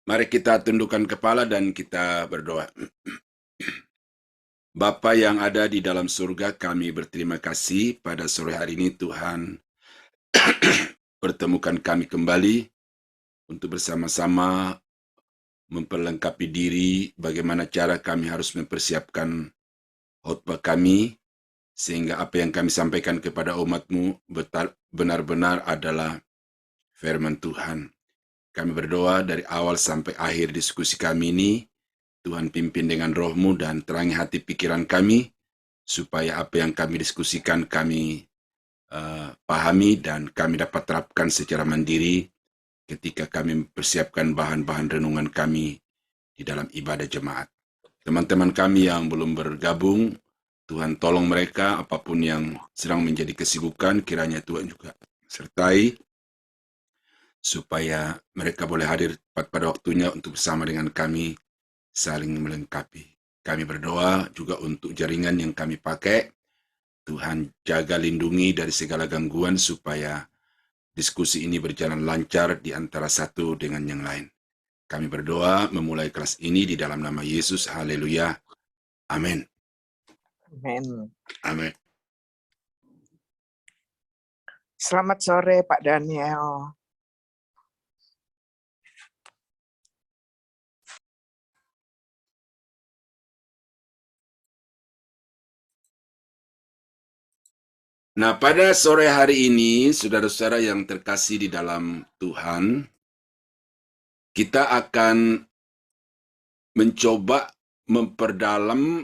Mari kita tundukkan kepala dan kita berdoa. Bapa yang ada di dalam surga, kami berterima kasih pada sore hari ini Tuhan pertemukan kami kembali untuk bersama-sama memperlengkapi diri bagaimana cara kami harus mempersiapkan khotbah kami sehingga apa yang kami sampaikan kepada umat-Mu benar-benar adalah firman Tuhan. Kami berdoa dari awal sampai akhir diskusi kami ini, Tuhan pimpin dengan roh-Mu dan terangi hati pikiran kami, supaya apa yang kami diskusikan kami pahami dan kami dapat terapkan secara mandiri ketika kami mempersiapkan bahan-bahan renungan kami di dalam ibadah jemaat. Teman-teman kami yang belum bergabung, Tuhan tolong mereka apapun yang sedang menjadi kesibukan, kiranya Tuhan juga sertai, supaya mereka boleh hadir tepat pada waktunya untuk bersama dengan kami saling melengkapi. Kami berdoa juga untuk jaringan yang kami pakai, Tuhan jaga lindungi dari segala gangguan supaya diskusi ini berjalan lancar di antara satu dengan yang lain. Kami berdoa memulai kelas ini di dalam nama Yesus. Haleluya. Amin. Amin. Amin. Selamat sore Pak Daniel. Nah, pada sore hari ini, saudara-saudara yang terkasih di dalam Tuhan, kita akan mencoba memperdalam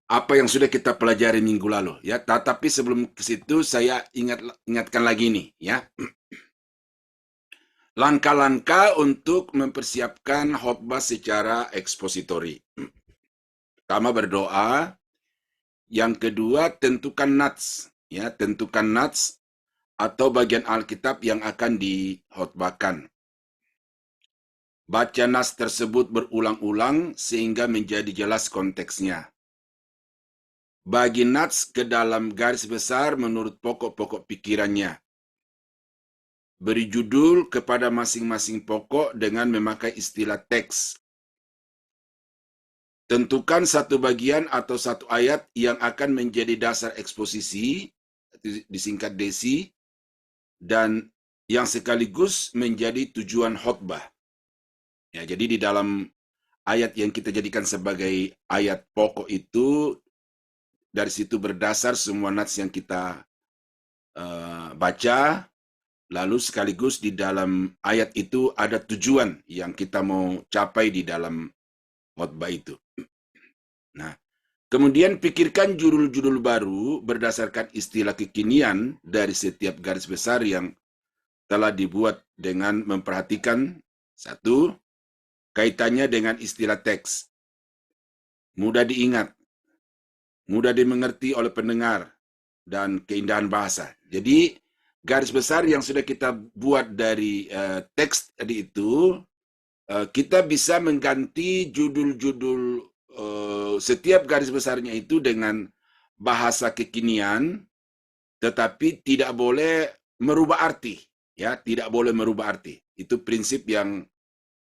apa yang sudah kita pelajari minggu lalu, ya. Tetapi sebelum ke situ, saya ingatkan lagi nih, ya. Langkah-langkah untuk mempersiapkan khotbah secara ekspositori. Pertama berdoa, yang kedua tentukan nats, ya, tentukan nats atau bagian Alkitab yang akan dikhotbahkan. Baca nas tersebut berulang-ulang sehingga menjadi jelas konteksnya. Bagi nats ke dalam garis besar menurut pokok-pokok pikirannya. Beri judul kepada masing-masing pokok dengan memakai istilah teks. Tentukan satu bagian atau satu ayat yang akan menjadi dasar eksposisi, disingkat DESI, dan yang sekaligus menjadi tujuan khotbah. Ya, jadi di dalam ayat yang kita jadikan sebagai ayat pokok itu, dari situ berdasar semua nats yang kita baca, lalu sekaligus di dalam ayat itu ada tujuan yang kita mau capai di dalam khotbah itu. Nah, kemudian pikirkan judul-judul baru berdasarkan istilah kekinian dari setiap garis besar yang telah dibuat dengan memperhatikan satu, kaitannya dengan istilah teks. Mudah diingat, mudah dimengerti oleh pendengar, dan keindahan bahasa. Jadi, garis besar yang sudah kita buat dari teks tadi itu, kita bisa mengganti judul-judul setiap garis besarnya itu dengan bahasa kekinian, tetapi tidak boleh merubah arti, ya, tidak boleh merubah arti. Itu prinsip yang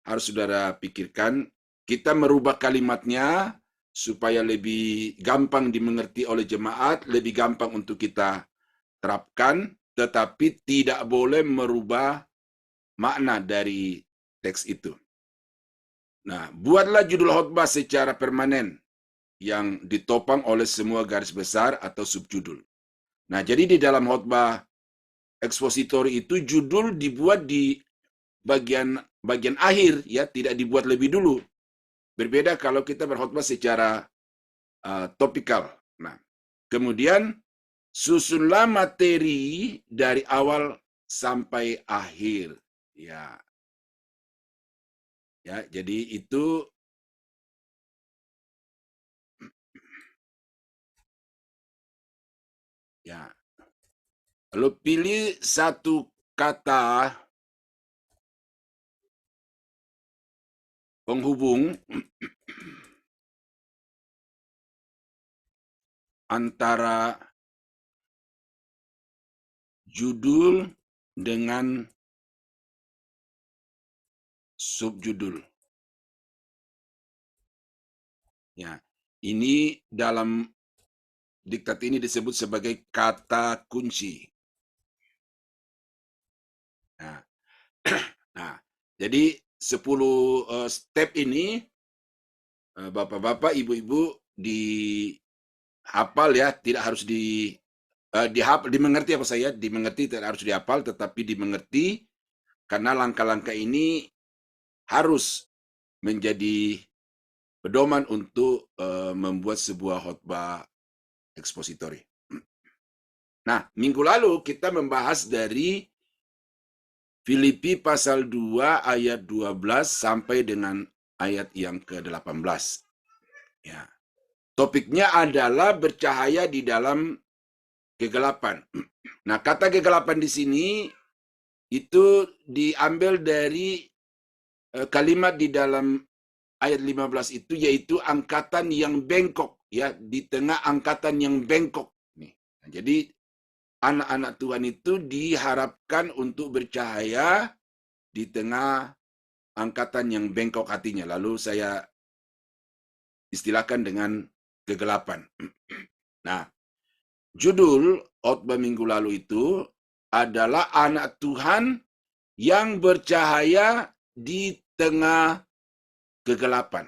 harus saudara pikirkan. Kita merubah kalimatnya supaya lebih gampang dimengerti oleh jemaat, lebih gampang untuk kita terapkan, tetapi tidak boleh merubah makna dari teks itu. Nah, buatlah judul khotbah secara permanen yang ditopang oleh semua garis besar atau subjudul. Nah, jadi di dalam khotbah ekspositori itu judul dibuat di bagian akhir, ya, tidak dibuat lebih dulu. Berbeda kalau kita berkhotbah secara topikal. Nah, kemudian susunlah materi dari awal sampai akhir. Ya, ya, jadi itu ya. Lalu pilih satu kata penghubung antara judul dengan subjudul. Ya, ini dalam diktat ini disebut sebagai kata kunci. Nah, nah jadi 10 step ini Bapak-bapak, Ibu-ibu dihafal ya, tidak harus dimengerti apa saya, dimengerti tidak harus dihafal, tetapi dimengerti karena langkah-langkah ini harus menjadi pedoman untuk membuat sebuah khotbah ekspositori. Nah, minggu lalu kita membahas dari Filipi pasal 2 ayat 12 sampai dengan ayat yang ke-18. Ya. Topiknya adalah bercahaya di dalam kegelapan. Nah, kata kegelapan di sini itu diambil dari kalimat di dalam ayat 15 itu, yaitu angkatan yang bengkok, ya, di tengah angkatan yang bengkok. Nih. Nah, jadi anak-anak Tuhan itu diharapkan untuk bercahaya di tengah angkatan yang bengkok hatinya. Lalu saya istilahkan dengan kegelapan. Nah, judul khotbah minggu lalu itu adalah anak Tuhan yang bercahaya di tengah kegelapan.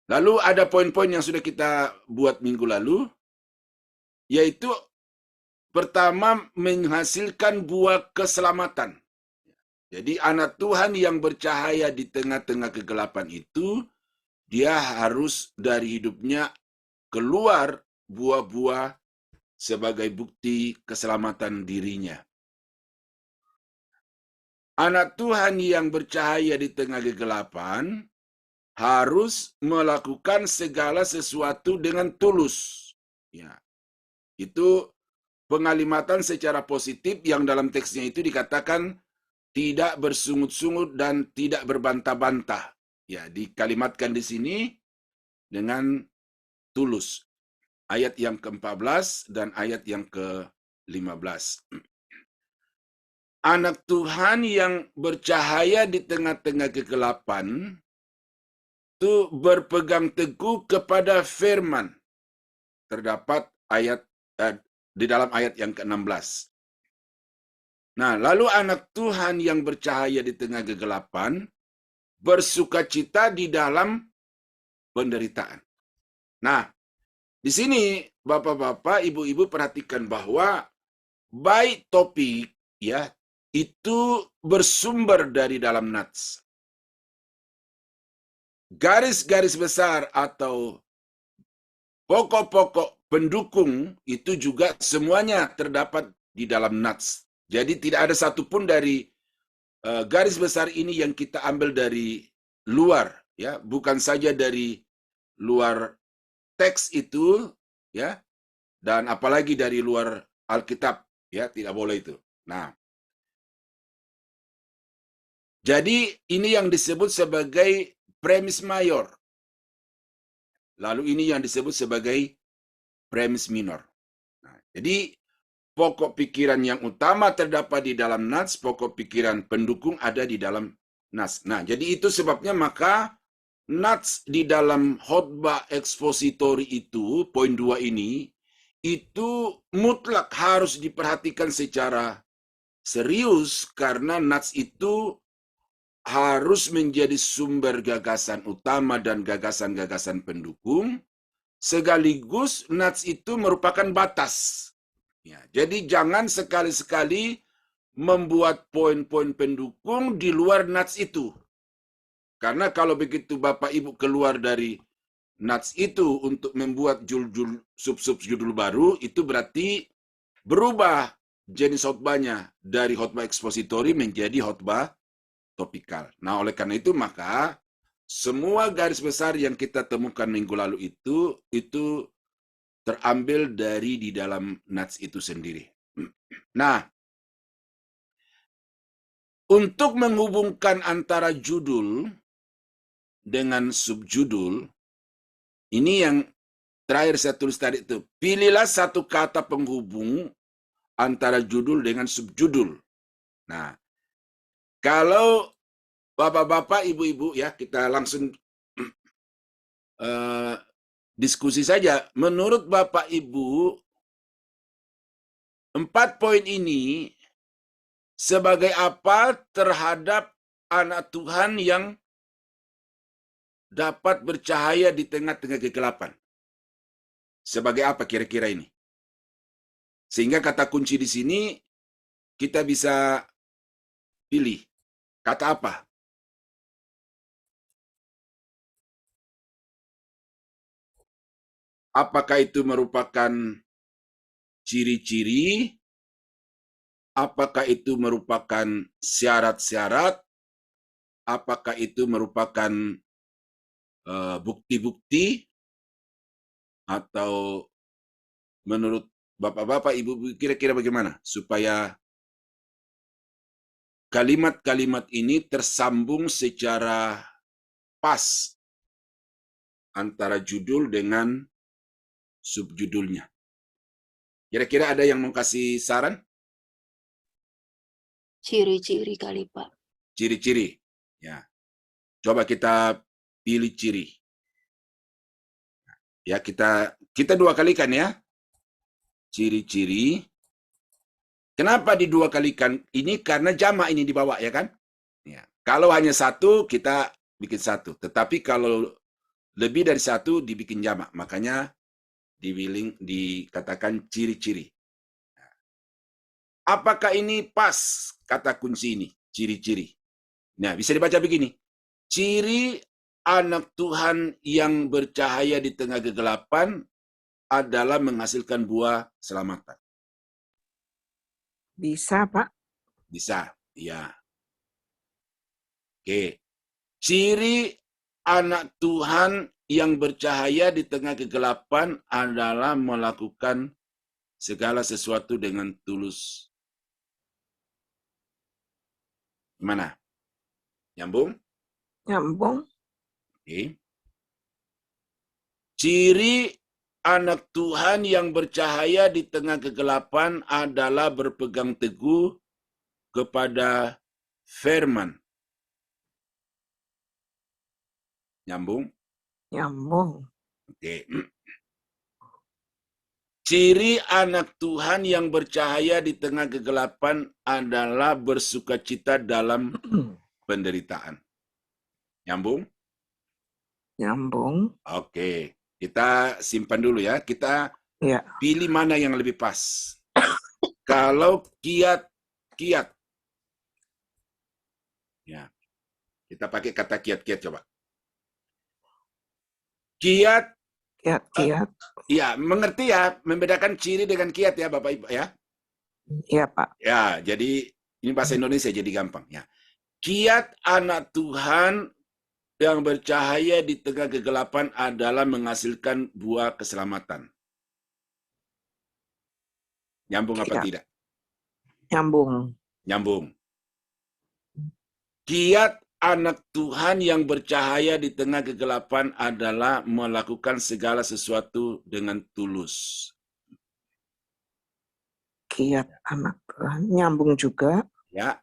Lalu ada poin-poin yang sudah kita buat minggu lalu, yaitu pertama menghasilkan buah keselamatan. Jadi anak Tuhan yang bercahaya di tengah-tengah kegelapan itu, dia harus dari hidupnya keluar buah-buah sebagai bukti keselamatan dirinya. Anak Tuhan yang bercahaya di tengah kegelapan harus melakukan segala sesuatu dengan tulus. Ya, itu pengalimatan secara positif yang dalam teksnya itu dikatakan tidak bersungut-sungut dan tidak berbantah-bantah. Ya, dikalimatkan di sini dengan tulus. Ayat yang ke-14 dan ayat yang ke-15. Anak Tuhan yang bercahaya di tengah-tengah kegelapan itu berpegang teguh kepada firman. Terdapat ayat di dalam ayat yang ke-16. Nah, lalu anak Tuhan yang bercahaya di tengah kegelapan bersukacita di dalam penderitaan. Nah, di sini Bapak-bapak, Ibu-ibu perhatikan bahwa baik topik ya itu bersumber dari dalam nats. Garis-garis besar atau pokok-pokok pendukung itu juga semuanya terdapat di dalam nats. Jadi tidak ada satupun dari garis besar ini yang kita ambil dari luar, ya, bukan saja dari luar teks itu, ya, dan apalagi dari luar Alkitab, ya, tidak boleh itu. Nah, jadi ini yang disebut sebagai premis mayor. Lalu ini yang disebut sebagai premis minor. Nah, jadi pokok pikiran yang utama terdapat di dalam nats, pokok pikiran pendukung ada di dalam nats. Nah, jadi itu sebabnya maka nats di dalam khotbah ekspositori itu, poin 2 ini, itu mutlak harus diperhatikan secara serius karena nats itu harus menjadi sumber gagasan utama dan gagasan-gagasan pendukung, sekaligus nats itu merupakan batas. Ya, jadi jangan sekali-sekali membuat poin-poin pendukung di luar nats itu. Karena kalau begitu Bapak Ibu keluar dari nats itu untuk membuat sub-sub judul baru, itu berarti berubah jenis khotbahnya dari khotbah ekspositori menjadi khotbah topikal. Nah, oleh karena itu maka semua garis besar yang kita temukan minggu lalu itu terambil dari di dalam nats itu sendiri. Nah, untuk menghubungkan antara judul dengan subjudul, ini yang terakhir saya tulis tadi itu, pilihlah satu kata penghubung antara judul dengan subjudul. Nah, kalau Bapak-bapak, ibu-ibu ya, kita langsung diskusi saja. Menurut Bapak Ibu, 4 poin ini sebagai apa terhadap anak Tuhan yang dapat bercahaya di tengah-tengah kegelapan? Sebagai apa kira-kira ini? Sehingga kata kunci di sini kita bisa pilih kata apa? Apakah itu merupakan ciri-ciri? Apakah itu merupakan syarat-syarat? Apakah itu merupakan bukti-bukti? Atau menurut bapak-bapak, ibu kira-kira bagaimana? Supaya kalimat-kalimat ini tersambung secara pas antara judul dengan subjudulnya. Kira-kira ada yang mau kasih saran? Ciri-ciri kali, Pak. Ciri-ciri. Ya. Coba kita pilih ciri. Ya, kita dua kalikan ya. Ciri-ciri. Kenapa di dua kalikan ini? Karena jamak ini dibawa ya kan? Ya. Kalau hanya satu, kita bikin satu. Tetapi kalau lebih dari satu, dibikin jamak. Makanya dikatakan ciri-ciri. Apakah ini pas kata kunci ini? Ciri-ciri. Nah, bisa dibaca begini. Ciri anak Tuhan yang bercahaya di tengah kegelapan adalah menghasilkan buah keselamatan. Bisa, Pak. Bisa, ya. Oke. Ciri anak Tuhan yang bercahaya di tengah kegelapan adalah melakukan segala sesuatu dengan tulus. Gimana? Nyambung? Nyambung. Oke. Ciri anak Tuhan yang bercahaya di tengah kegelapan adalah berpegang teguh kepada firman. Nyambung? Nyambung. Oke. Ciri anak Tuhan yang bercahaya di tengah kegelapan adalah bersukacita dalam penderitaan. Nyambung? Nyambung. Oke. Kita simpan dulu ya. Kita Ya. pilih mana yang lebih pas. Kalau kiat. Ya. Kita pakai kata kiat-kiat coba. Kiat. Kiat. Ya, mengerti ya, membedakan ciri dengan kiat ya Bapak Ibu ya. Iya, Pak. Ya, jadi ini bahasa Indonesia jadi gampang ya. Kiat anak Tuhan yang bercahaya di tengah kegelapan adalah menghasilkan buah keselamatan. Nyambung apa tidak? Nyambung. Nyambung. Kiat anak Tuhan yang bercahaya di tengah kegelapan adalah melakukan segala sesuatu dengan tulus. Kiat anak Tuhan. Nyambung juga. Ya.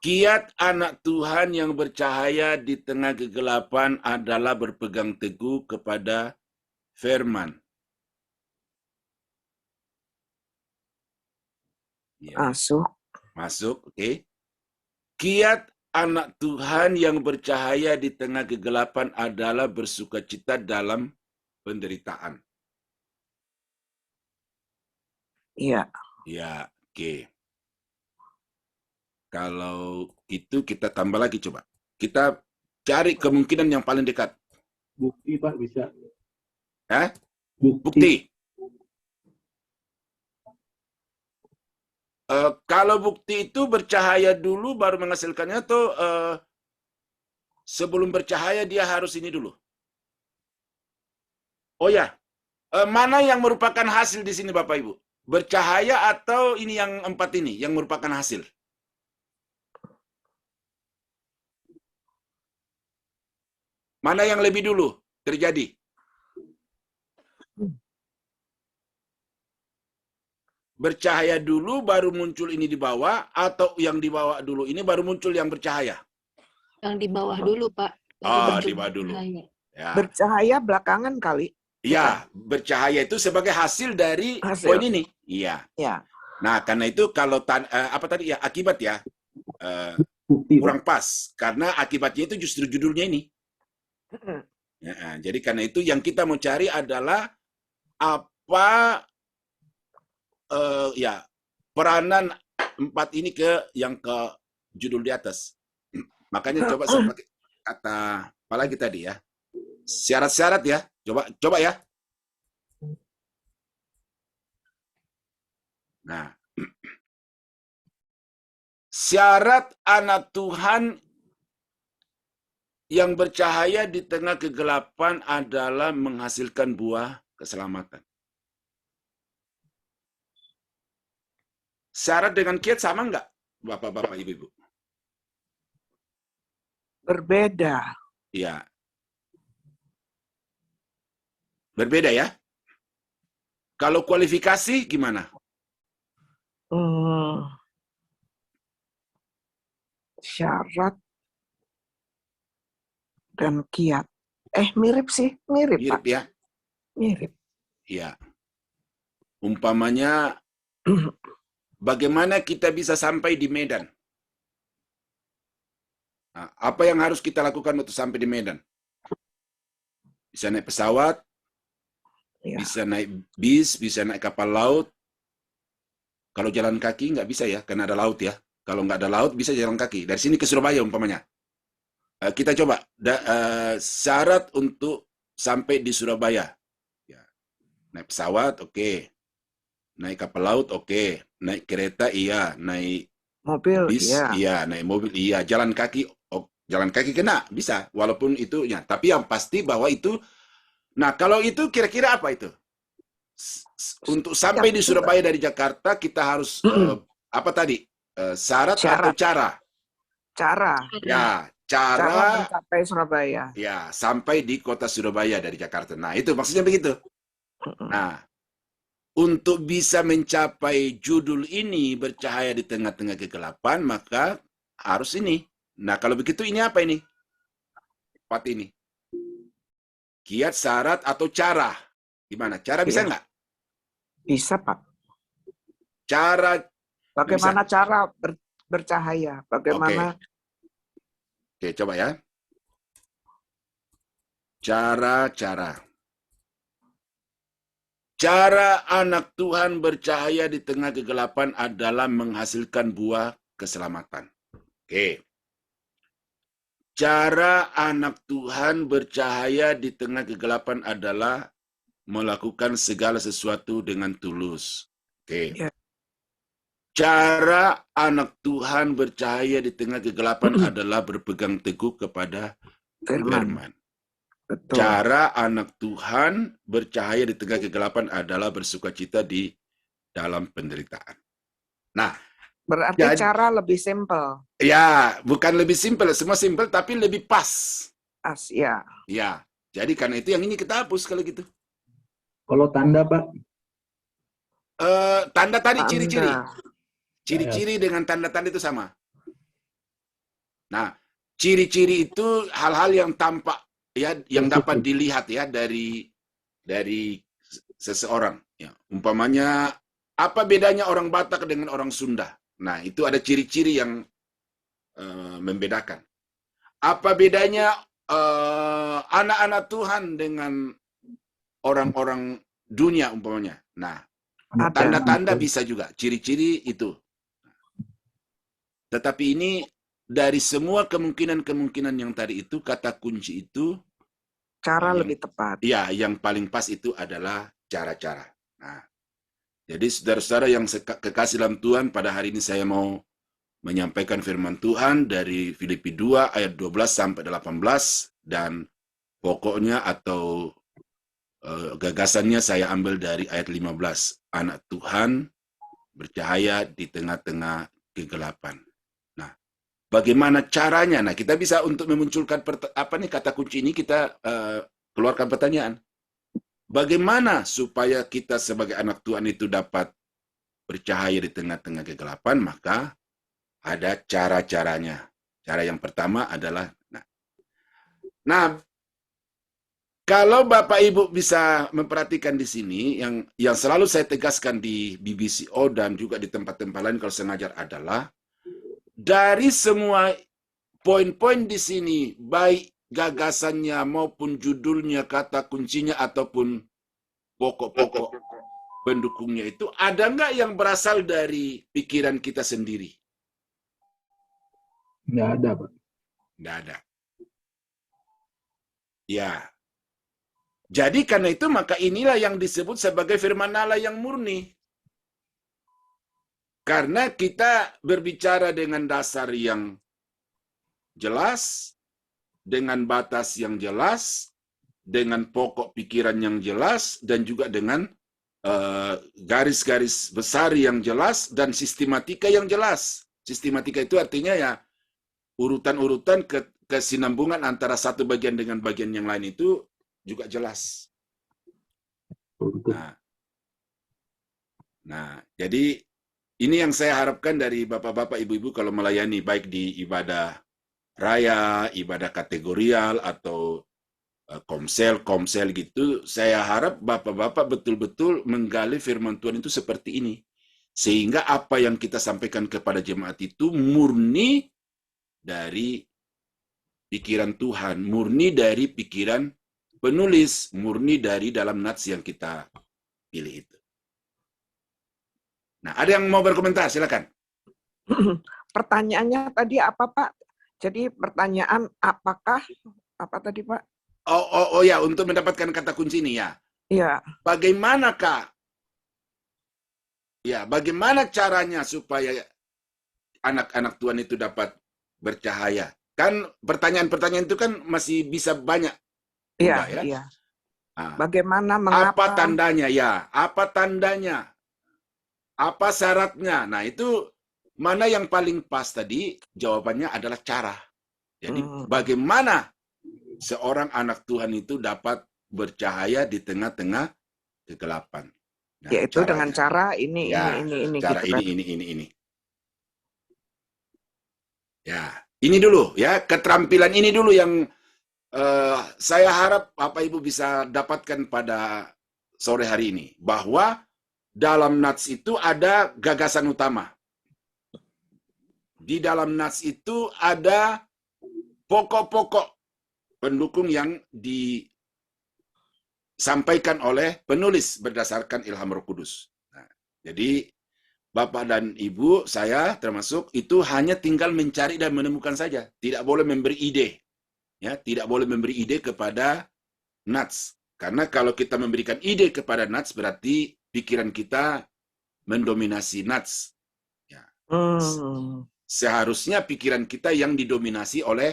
Kiat anak Tuhan yang bercahaya di tengah kegelapan adalah berpegang teguh kepada firman. Ya. Masuk, oke. Kiat anak Tuhan yang bercahaya di tengah kegelapan adalah bersukacita dalam penderitaan. Iya. Ya, oke. Kalau itu kita tambah lagi coba. Kita cari kemungkinan yang paling dekat. Bukti, Pak, bisa. Hah? Bukti. Kalau bukti itu bercahaya dulu baru menghasilkannya tuh sebelum bercahaya dia harus ini dulu. Oh ya, mana yang merupakan hasil di sini Bapak Ibu? Bercahaya atau ini yang 4 ini yang merupakan hasil? Mana yang lebih dulu terjadi? Bercahaya dulu baru muncul ini di bawah, atau yang di bawah dulu ini baru muncul yang bercahaya? Yang di bawah dulu, Pak. Ah, Baru di bawah dulu. bercahaya. Ya. Bercahaya belakangan kali. Ya, bercahaya itu sebagai hasil dari Hasil. poin ini. Iya. Ya. Nah, karena itu kalau apa tadi ya, akibat ya Bukti, Pak. kurang pas karena akibatnya itu justru judulnya ini. Ya, jadi karena itu yang kita mau cari adalah apa ya peranan 4 ini ke yang ke judul di atas. Makanya coba saya pakai kata apa lagi tadi ya? Syarat-syarat ya. Coba ya. Nah, syarat anak Tuhan yang bercahaya di tengah kegelapan adalah menghasilkan buah keselamatan. Syarat dengan kiat sama enggak, Bapak-bapak, Ibu-ibu? Berbeda. Iya. Berbeda ya? Kalau kualifikasi gimana? Syarat dan kiat. Mirip sih. Mirip, Mirip Pak. ya? Mirip. Iya. Umpamanya, bagaimana kita bisa sampai di Medan? Nah, apa yang harus kita lakukan untuk sampai di Medan? Bisa naik pesawat, Ya. bisa naik bis, bisa naik kapal laut. Kalau jalan kaki nggak bisa ya, karena ada laut ya. Kalau nggak ada laut, bisa jalan kaki. Dari sini ke Surabaya umpamanya. Kita coba, syarat untuk sampai di Surabaya. Ya. Naik pesawat, oke. Naik kapal laut, oke. Naik kereta, iya. Naik Mobil, bis, iya. Naik mobil, iya. Jalan kaki, jalan kaki kena, bisa. Walaupun itu, ya. Tapi yang pasti bahwa itu, nah kalau itu kira-kira apa itu? Untuk sampai di Surabaya dari Jakarta, kita harus, apa tadi? Syarat atau cara? Cara. Ya, Cara mencapai Surabaya. Ya, sampai di kota Surabaya dari Jakarta. Nah, itu maksudnya begitu. Nah, untuk bisa mencapai judul ini bercahaya di tengah-tengah kegelapan, maka harus ini. Nah, kalau begitu ini apa ini? 4 ini. Kiat, syarat, atau cara. Gimana? Cara bisa nggak? Bisa, Pak. Cara. Bagaimana cara bercahaya? Bagaimana? Oke, coba ya. Cara. Cara anak Tuhan bercahaya di tengah kegelapan adalah menghasilkan buah keselamatan. Oke. Cara anak Tuhan bercahaya di tengah kegelapan adalah melakukan segala sesuatu dengan tulus. Oke. Ya. Cara anak Tuhan bercahaya di tengah kegelapan adalah berpegang teguh kepada firman. Betul. Cara anak Tuhan bercahaya di tengah kegelapan adalah bersukacita di dalam penderitaan. Nah, berarti cara lebih simpel. Ya, bukan lebih simpel, semua simpel tapi lebih pas. Ya. Ya, jadi karena itu yang ini kita hapus kalau gitu. Kalau tanda, Pak? Tanda tadi ciri-ciri. Ciri-ciri dengan tanda-tanda itu sama. Nah, ciri-ciri itu hal-hal yang tampak ya, yang dapat dilihat ya dari seseorang. Ya, umpamanya apa bedanya orang Batak dengan orang Sunda? Nah, itu ada ciri-ciri yang membedakan. Apa bedanya anak-anak Tuhan dengan orang-orang dunia umpamanya? Nah, tanda-tanda bisa juga, ciri-ciri itu. Tetapi ini dari semua kemungkinan-kemungkinan yang tadi itu, kata kunci itu cara lebih tepat. Ya, yang paling pas itu adalah cara-cara. Nah, jadi saudara-saudara yang kekasih dalam Tuhan, pada hari ini saya mau menyampaikan firman Tuhan dari Filipi 2 ayat 12 sampai 18 dan pokoknya atau gagasannya saya ambil dari ayat 15. Anak Tuhan bercahaya di tengah-tengah kegelapan. Nah, bagaimana caranya? Nah, kita bisa untuk memunculkan kata kunci ini kita keluarkan pertanyaan. Bagaimana supaya kita sebagai anak Tuhan itu dapat bercahaya di tengah-tengah kegelapan? Maka ada cara-caranya. Cara yang pertama adalah, nah, kalau Bapak Ibu bisa memperhatikan di sini, yang selalu saya tegaskan di BBCO dan juga di tempat-tempat lain kalau saya ngajar adalah, dari semua poin-poin di sini, baik gagasannya maupun judulnya, kata kuncinya, ataupun pokok-pokok pendukungnya itu, ada nggak yang berasal dari pikiran kita sendiri? Nggak ada, Pak. Nggak ada. Ya. Jadi karena itu maka inilah yang disebut sebagai firman Allah yang murni. Karena kita berbicara dengan dasar yang jelas, dengan batas yang jelas, dengan pokok pikiran yang jelas, dan juga dengan garis-garis besar yang jelas, dan sistematika yang jelas. Sistematika itu artinya ya urutan-urutan kesinambungan antara satu bagian dengan bagian yang lain itu juga jelas. Nah, jadi ini yang saya harapkan dari bapak-bapak, ibu-ibu kalau melayani baik di ibadah raya, ibadah kategorial, atau komsel gitu, saya harap bapak-bapak betul-betul menggali firman Tuhan itu seperti ini. Sehingga apa yang kita sampaikan kepada jemaat itu murni dari pikiran Tuhan, murni dari pikiran penulis, murni dari dalam nats yang kita pilih itu. Nah, ada yang mau berkomentar? Silakan. Pertanyaannya tadi apa, Pak? Jadi pertanyaan apakah apa tadi, Pak? Oh ya, untuk mendapatkan kata kunci ini ya. Iya. Bagaimana caranya supaya anak-anak Tuhan itu dapat bercahaya? Kan pertanyaan-pertanyaan itu kan masih bisa banyak. Iya, ya. Iya. Nah, bagaimana, mengapa? Apa tandanya ya? Apa tandanya? Apa syaratnya? Nah, itu mana yang paling pas tadi? Jawabannya adalah cara. Jadi bagaimana seorang anak Tuhan itu dapat bercahaya di tengah-tengah kegelapan? Nah, yaitu caranya. dengan cara ini, Ya, ini. Cara gitu ini. Ya, ini dulu ya, keterampilan ini dulu yang saya harap Bapak Ibu bisa dapatkan pada sore hari ini. Bahwa dalam nats itu ada gagasan utama. Di dalam nats itu ada pokok-pokok pendukung yang disampaikan oleh penulis berdasarkan ilham Roh Kudus. Nah, jadi Bapak dan Ibu, saya termasuk, itu hanya tinggal mencari dan menemukan saja. Tidak boleh memberi ide. Ya, tidak boleh memberi ide kepada nats. Karena kalau kita memberikan ide kepada nats, berarti pikiran kita mendominasi nats. Ya. Seharusnya pikiran kita yang didominasi oleh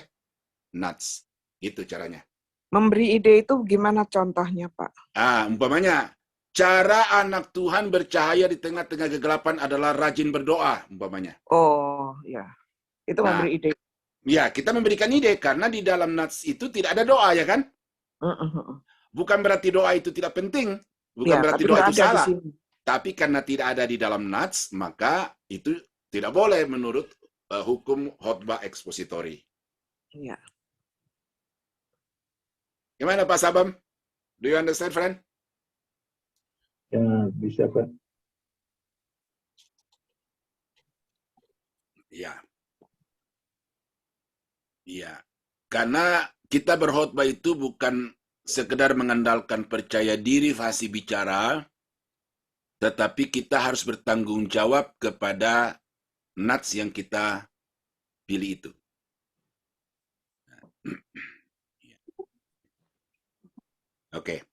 nats. Itu caranya. Memberi ide itu gimana contohnya, Pak? Umpamanya, cara anak Tuhan bercahaya di tengah-tengah kegelapan adalah rajin berdoa, umpamanya. Oh, ya. Itu memberi ide. Ya, kita memberikan ide karena di dalam nats itu tidak ada doa, ya kan? Bukan berarti doa itu tidak penting, bukan berarti doa itu salah. Tapi karena tidak ada di dalam nats, maka itu tidak boleh menurut hukum khotbah ekspositori. Iya. Gimana Pak Sabam? Do you understand, friend? Ya, bisa, Pak. Iya. Iya. Karena kita berkhotbah itu bukan sekedar mengandalkan percaya diri fasih bicara, tetapi kita harus bertanggung jawab kepada nats yang kita pilih itu. Oke.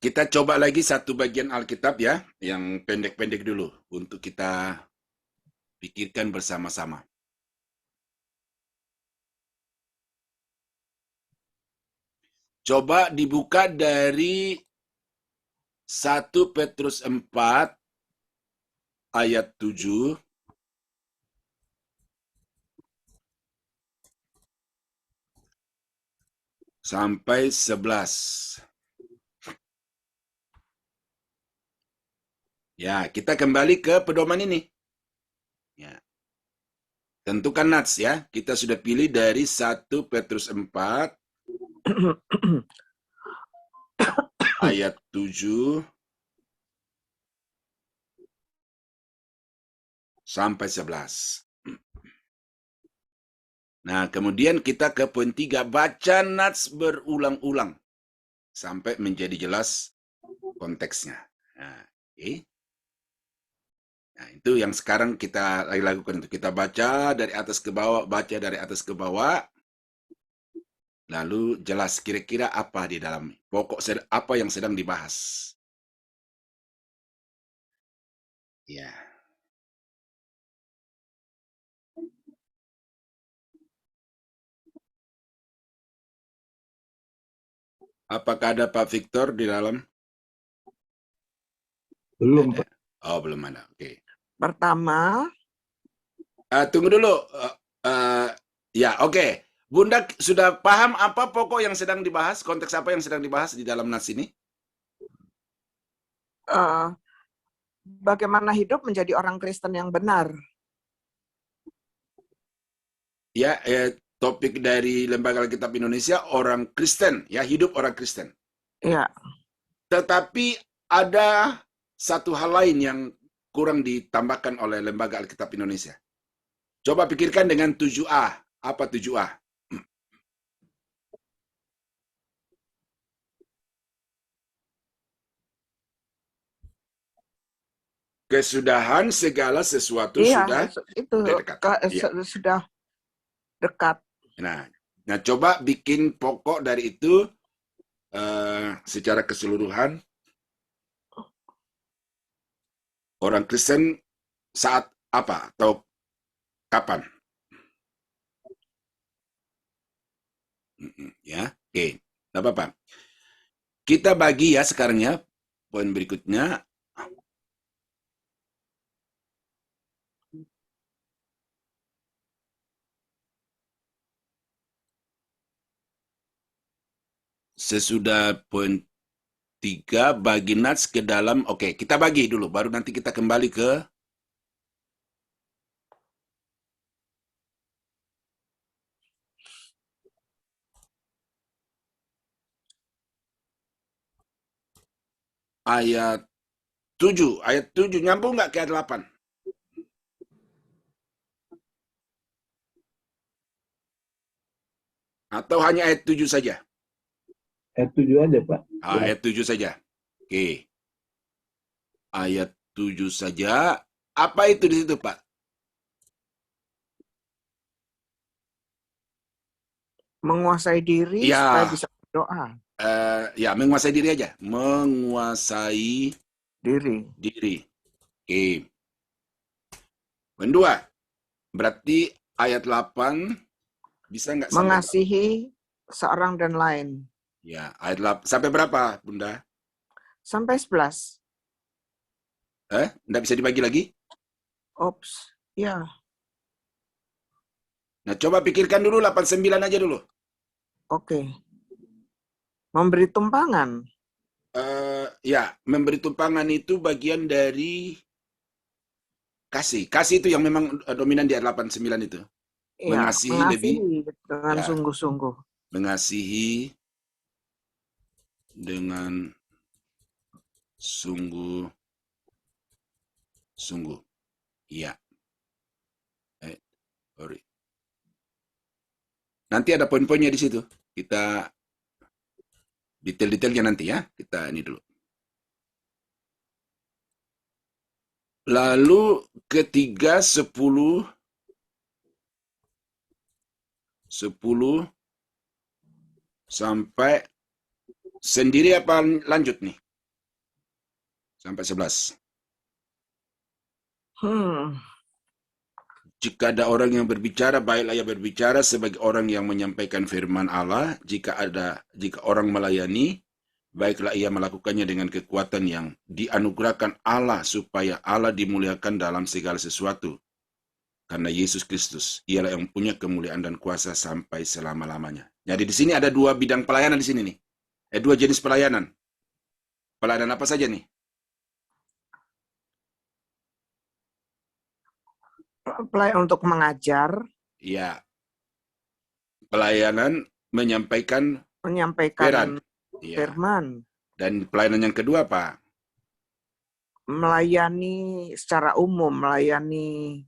Kita coba lagi satu bagian Alkitab ya, yang pendek-pendek dulu untuk kita pikirkan bersama-sama. Coba dibuka dari 1 Petrus 4 ayat 7 sampai 11. Ya, kita kembali ke pedoman ini. Ya. Tentukan nats ya. Kita sudah pilih dari 1 Petrus 4 ayat 7 sampai 11. Nah, kemudian kita ke poin 3, baca nats berulang-ulang sampai menjadi jelas konteksnya. Nah, oke. Nah, itu yang sekarang kita lagi lakukan, itu kita baca dari atas ke bawah, baca dari atas ke bawah, lalu jelas kira-kira apa di dalam pokok apa yang sedang dibahas. Ya. Apakah ada Pak Victor di dalam? Belum, Pak. Oh, belum ada. Oke. Pertama, Tunggu dulu. Ya, oke. Bunda sudah paham apa pokok yang sedang dibahas, konteks apa yang sedang dibahas di dalam nas ini? bagaimana hidup menjadi orang Kristen yang benar. Ya, topik dari Lembaga Alkitab Indonesia, orang Kristen, ya, hidup orang Kristen. Iya. Tetapi ada satu hal lain yang kurang ditambahkan oleh Lembaga Alkitab Indonesia. Coba pikirkan dengan 7A. Apa 7A? Kesudahan segala sesuatu sudah itu dekat. Iya. sudah dekat. Nah, coba bikin pokok dari itu secara keseluruhan. Orang Kristen saat apa atau kapan? Ya, oke. Tidak apa-apa. Kita bagi ya sekarang ya. Poin berikutnya. Sesudah poin 3, bagi nats ke dalam. Oke, kita bagi dulu. Baru nanti kita kembali ke ayat 7. Ayat 7 nyambung nggak ke ayat 8? Atau hanya ayat 7 saja? Ayat 7 aja, Pak. Ayat 7 saja. Oke. Ayat 7 saja. Apa itu di situ, Pak? Menguasai diri Ya. supaya bisa berdoa. Ya, menguasai diri aja. Menguasai diri. Oke. Poin 2. Berarti ayat 8 bisa nggak sampai Mengasihi seorang dan lain. Ya, ayat 8. Sampai berapa, Bunda? Sampai 11. Nggak bisa dibagi lagi? Ops, ya. Nah, coba pikirkan dulu 89 aja dulu. Oke. Memberi tumpangan. Ya, memberi tumpangan itu bagian dari kasih. Kasih itu yang memang dominan di ayat 89 itu. Ya, Mengasihi lebih dengan ya, sungguh-sungguh. Mengasihi dengan sungguh-sungguh. Iya. Sorry. Nanti ada poin-poinnya di situ. Kita detail-detailnya nanti ya. Kita ini dulu. Lalu ketiga 10 sampai sendiri apa lanjut nih? Sampai 11. Jika ada orang yang berbicara, baiklah ia berbicara sebagai orang yang menyampaikan firman Allah. Jika orang melayani, baiklah ia melakukannya dengan kekuatan yang dianugerahkan Allah supaya Allah dimuliakan dalam segala sesuatu. Karena Yesus Kristus, ialah yang punya kemuliaan dan kuasa sampai selama-lamanya. Jadi di sini ada 2 bidang pelayanan di sini nih. 2 jenis pelayanan. Pelayanan apa saja nih? untuk mengajar, Ya, pelayanan menyampaikan menyampaikan ya. firman, Dan pelayanan yang kedua apa? melayani secara umum, melayani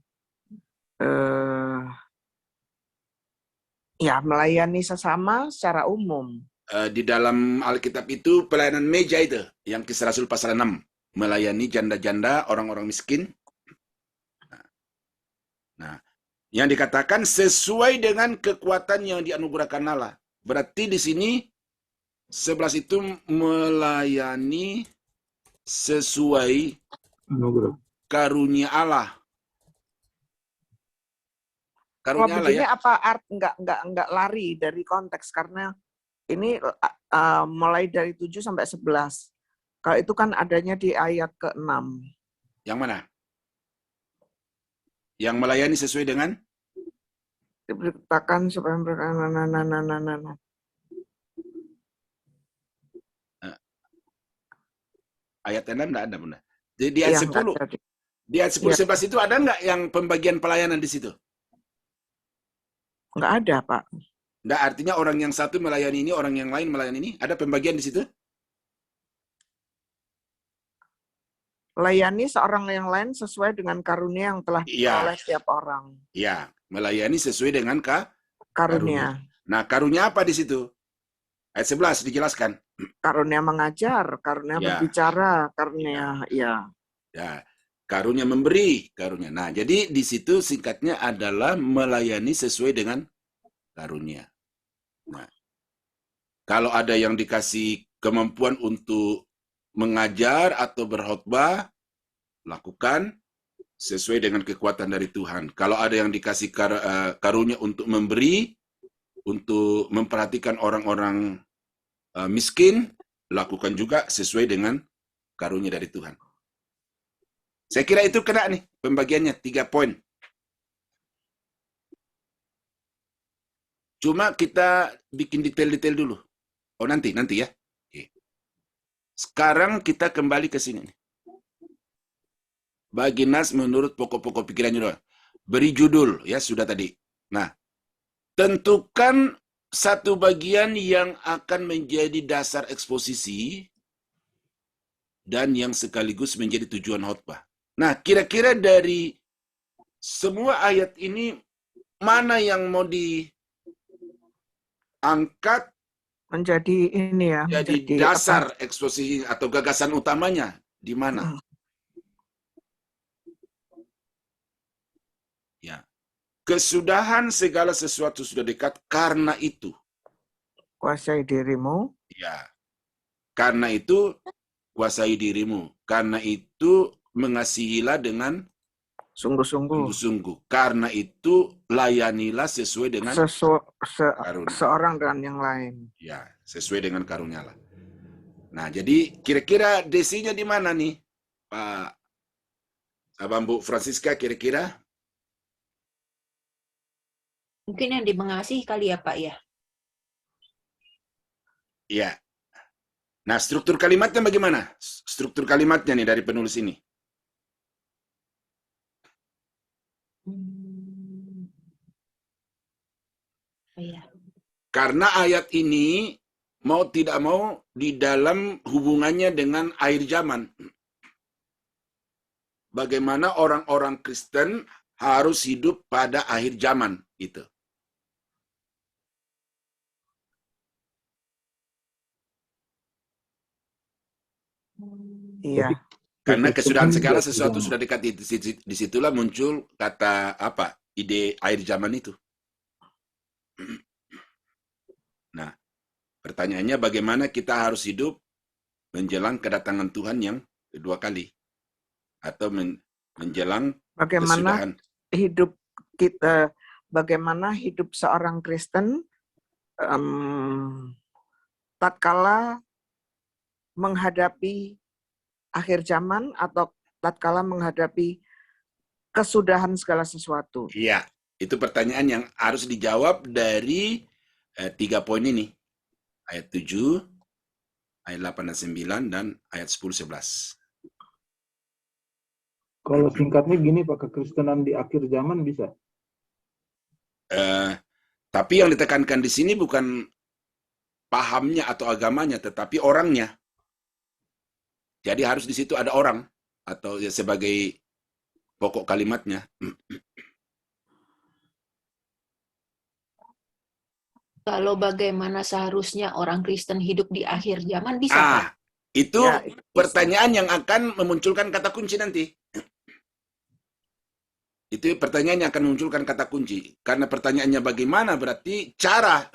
melayani sesama secara umum. Di dalam Alkitab itu pelayanan meja itu yang Kisah Rasul pasal 6, melayani janda-janda, orang-orang miskin. Nah, yang dikatakan sesuai dengan kekuatan yang dianugerahkan Allah. Berarti di sini 11 itu melayani sesuai Anugerah. karunia Allah. Kalau Karunia Allah begini ya. apa nggak lari dari konteks, karena ini mulai dari 7 sampai 11. Kalau itu kan adanya di ayat ke-6. Yang mana? Yang melayani sesuai dengan Diberitakan supaya mereka ayat 6 enggak ada, Bunda. Jadi di ayat 10. Di ayat 10 11 itu ada enggak yang pembagian pelayanan di situ? Nggak ada, Pak. Enggak, artinya orang yang satu melayani ini, orang yang lain melayani ini. Ada pembagian di situ? Layani seorang yang lain sesuai dengan karunia yang telah diperoleh setiap orang. Iya, melayani sesuai dengan Karunia. Nah, karunia apa di situ? Ayat 11 dijelaskan. Karunia mengajar, karunia berbicara, karunia ya. Karunia memberi, karunia. Nah, jadi di situ singkatnya adalah melayani sesuai dengan karunia. Nah, kalau ada yang dikasih kemampuan untuk mengajar atau berkhotbah, lakukan sesuai dengan kekuatan dari Tuhan. Kalau ada yang dikasih karunia untuk memberi, untuk memperhatikan orang-orang miskin, lakukan juga sesuai dengan karunia dari Tuhan. Saya kira itu kena nih pembagiannya 3 poin. Cuma kita bikin detail-detail dulu. Oh nanti ya. Oke. Sekarang kita kembali ke sini. Bagi nas menurut pokok-pokok pikirannya doang. Beri judul ya sudah tadi. Nah, tentukan satu bagian yang akan menjadi dasar eksposisi dan yang sekaligus menjadi tujuan khotbah. Nah, kira-kira dari semua ayat ini mana yang mau diangkat menjadi ini ya, jadi dasar eksposisi atau gagasan utamanya di mana? Ya. Kesudahan segala sesuatu sudah dekat, karena itu kuasai dirimu. Ya. Karena itu kuasai dirimu. Karena itu mengasihilah dengan sungguh-sungguh. Karena itu layanilah sesuai dengan seorang dengan yang lain. Ya, sesuai dengan karunia Allah. Nah, jadi kira-kira desinya di mana nih, Pak Abang Bu Francisca, kira-kira? Mungkin yang mengasihi kali ya, Pak ya. Iya. Nah, struktur kalimatnya bagaimana? Struktur kalimatnya nih dari penulis ini. Iya. Karena ayat ini mau tidak mau di dalam hubungannya dengan akhir zaman. Bagaimana orang-orang Kristen harus hidup pada akhir zaman itu. Iya. Karena kesudahan segala sesuatu sudah dekat, disitulah muncul kata apa? Ide akhir zaman itu. Nah, pertanyaannya bagaimana kita harus hidup menjelang kedatangan Tuhan yang kedua kali? Atau menjelang kesudahan. Hidup kita, bagaimana hidup seorang Kristen tatkala menghadapi akhir zaman atau tatkala menghadapi kesudahan segala sesuatu. Iya, itu pertanyaan yang harus dijawab dari 3 poin ini. Ayat 7, ayat 8 dan 9, dan ayat 10-11. Kalau singkatnya gini Pak, kekristenan di akhir zaman bisa. Tapi yang ditekankan di sini bukan pahamnya atau agamanya, tetapi orangnya. Jadi harus di situ ada orang, atau ya sebagai pokok kalimatnya. Kalau bagaimana seharusnya orang Kristen hidup di akhir zaman bisa, Pak? Itu Ya, itu bisa. pertanyaan yang akan memunculkan kata kunci nanti. Itu pertanyaan yang akan memunculkan kata kunci. Karena pertanyaannya bagaimana, berarti cara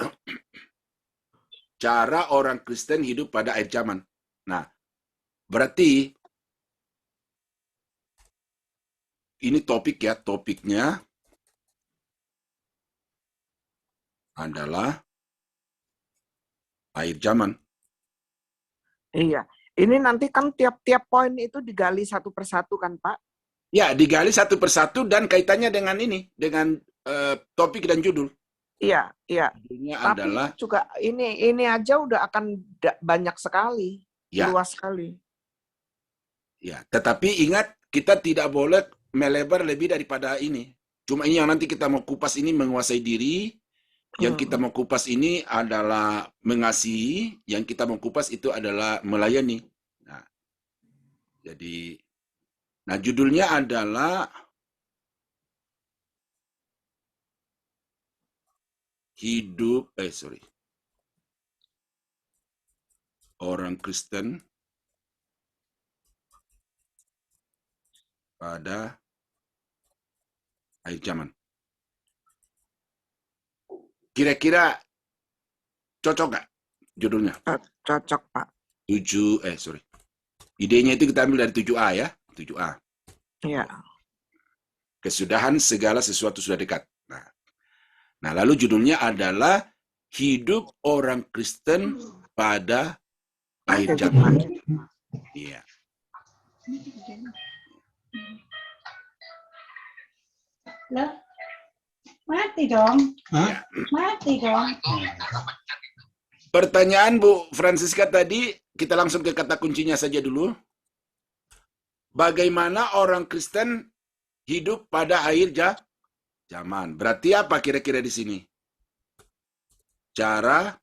orang Kristen hidup pada akhir zaman. Nah, berarti ini topik ya, topiknya adalah akhir zaman. Iya. Ini nanti kan tiap-tiap poin itu digali satu persatu kan, Pak? Ya, digali satu persatu dan kaitannya dengan ini, dengan topik dan judul. Iya, iya. Judulnya Tapi adalah juga ini aja udah akan banyak sekali, ya, luas sekali. ya. Tetapi ingat, kita tidak boleh melebar lebih daripada ini. Cuma ini yang nanti kita mau kupas ini menguasai diri. Yang kita mau kupas ini adalah mengasihi, yang kita mau kupas itu adalah melayani. Nah, jadi, judulnya adalah orang Kristen pada akhir zaman. Kira-kira cocok nggak judulnya? Cocok, Pak. Idenya itu kita ambil dari 7A ya. 7A. Iya. Kesudahan segala sesuatu sudah dekat. Nah, lalu judulnya adalah hidup orang Kristen pada akhir zaman. Iya. Loh, mati dong. Ya. Mati dong. Pertanyaan Bu Francisca tadi, kita langsung ke kata kuncinya saja dulu. Bagaimana orang Kristen hidup pada akhir zaman? Berarti apa kira-kira di sini? Cara,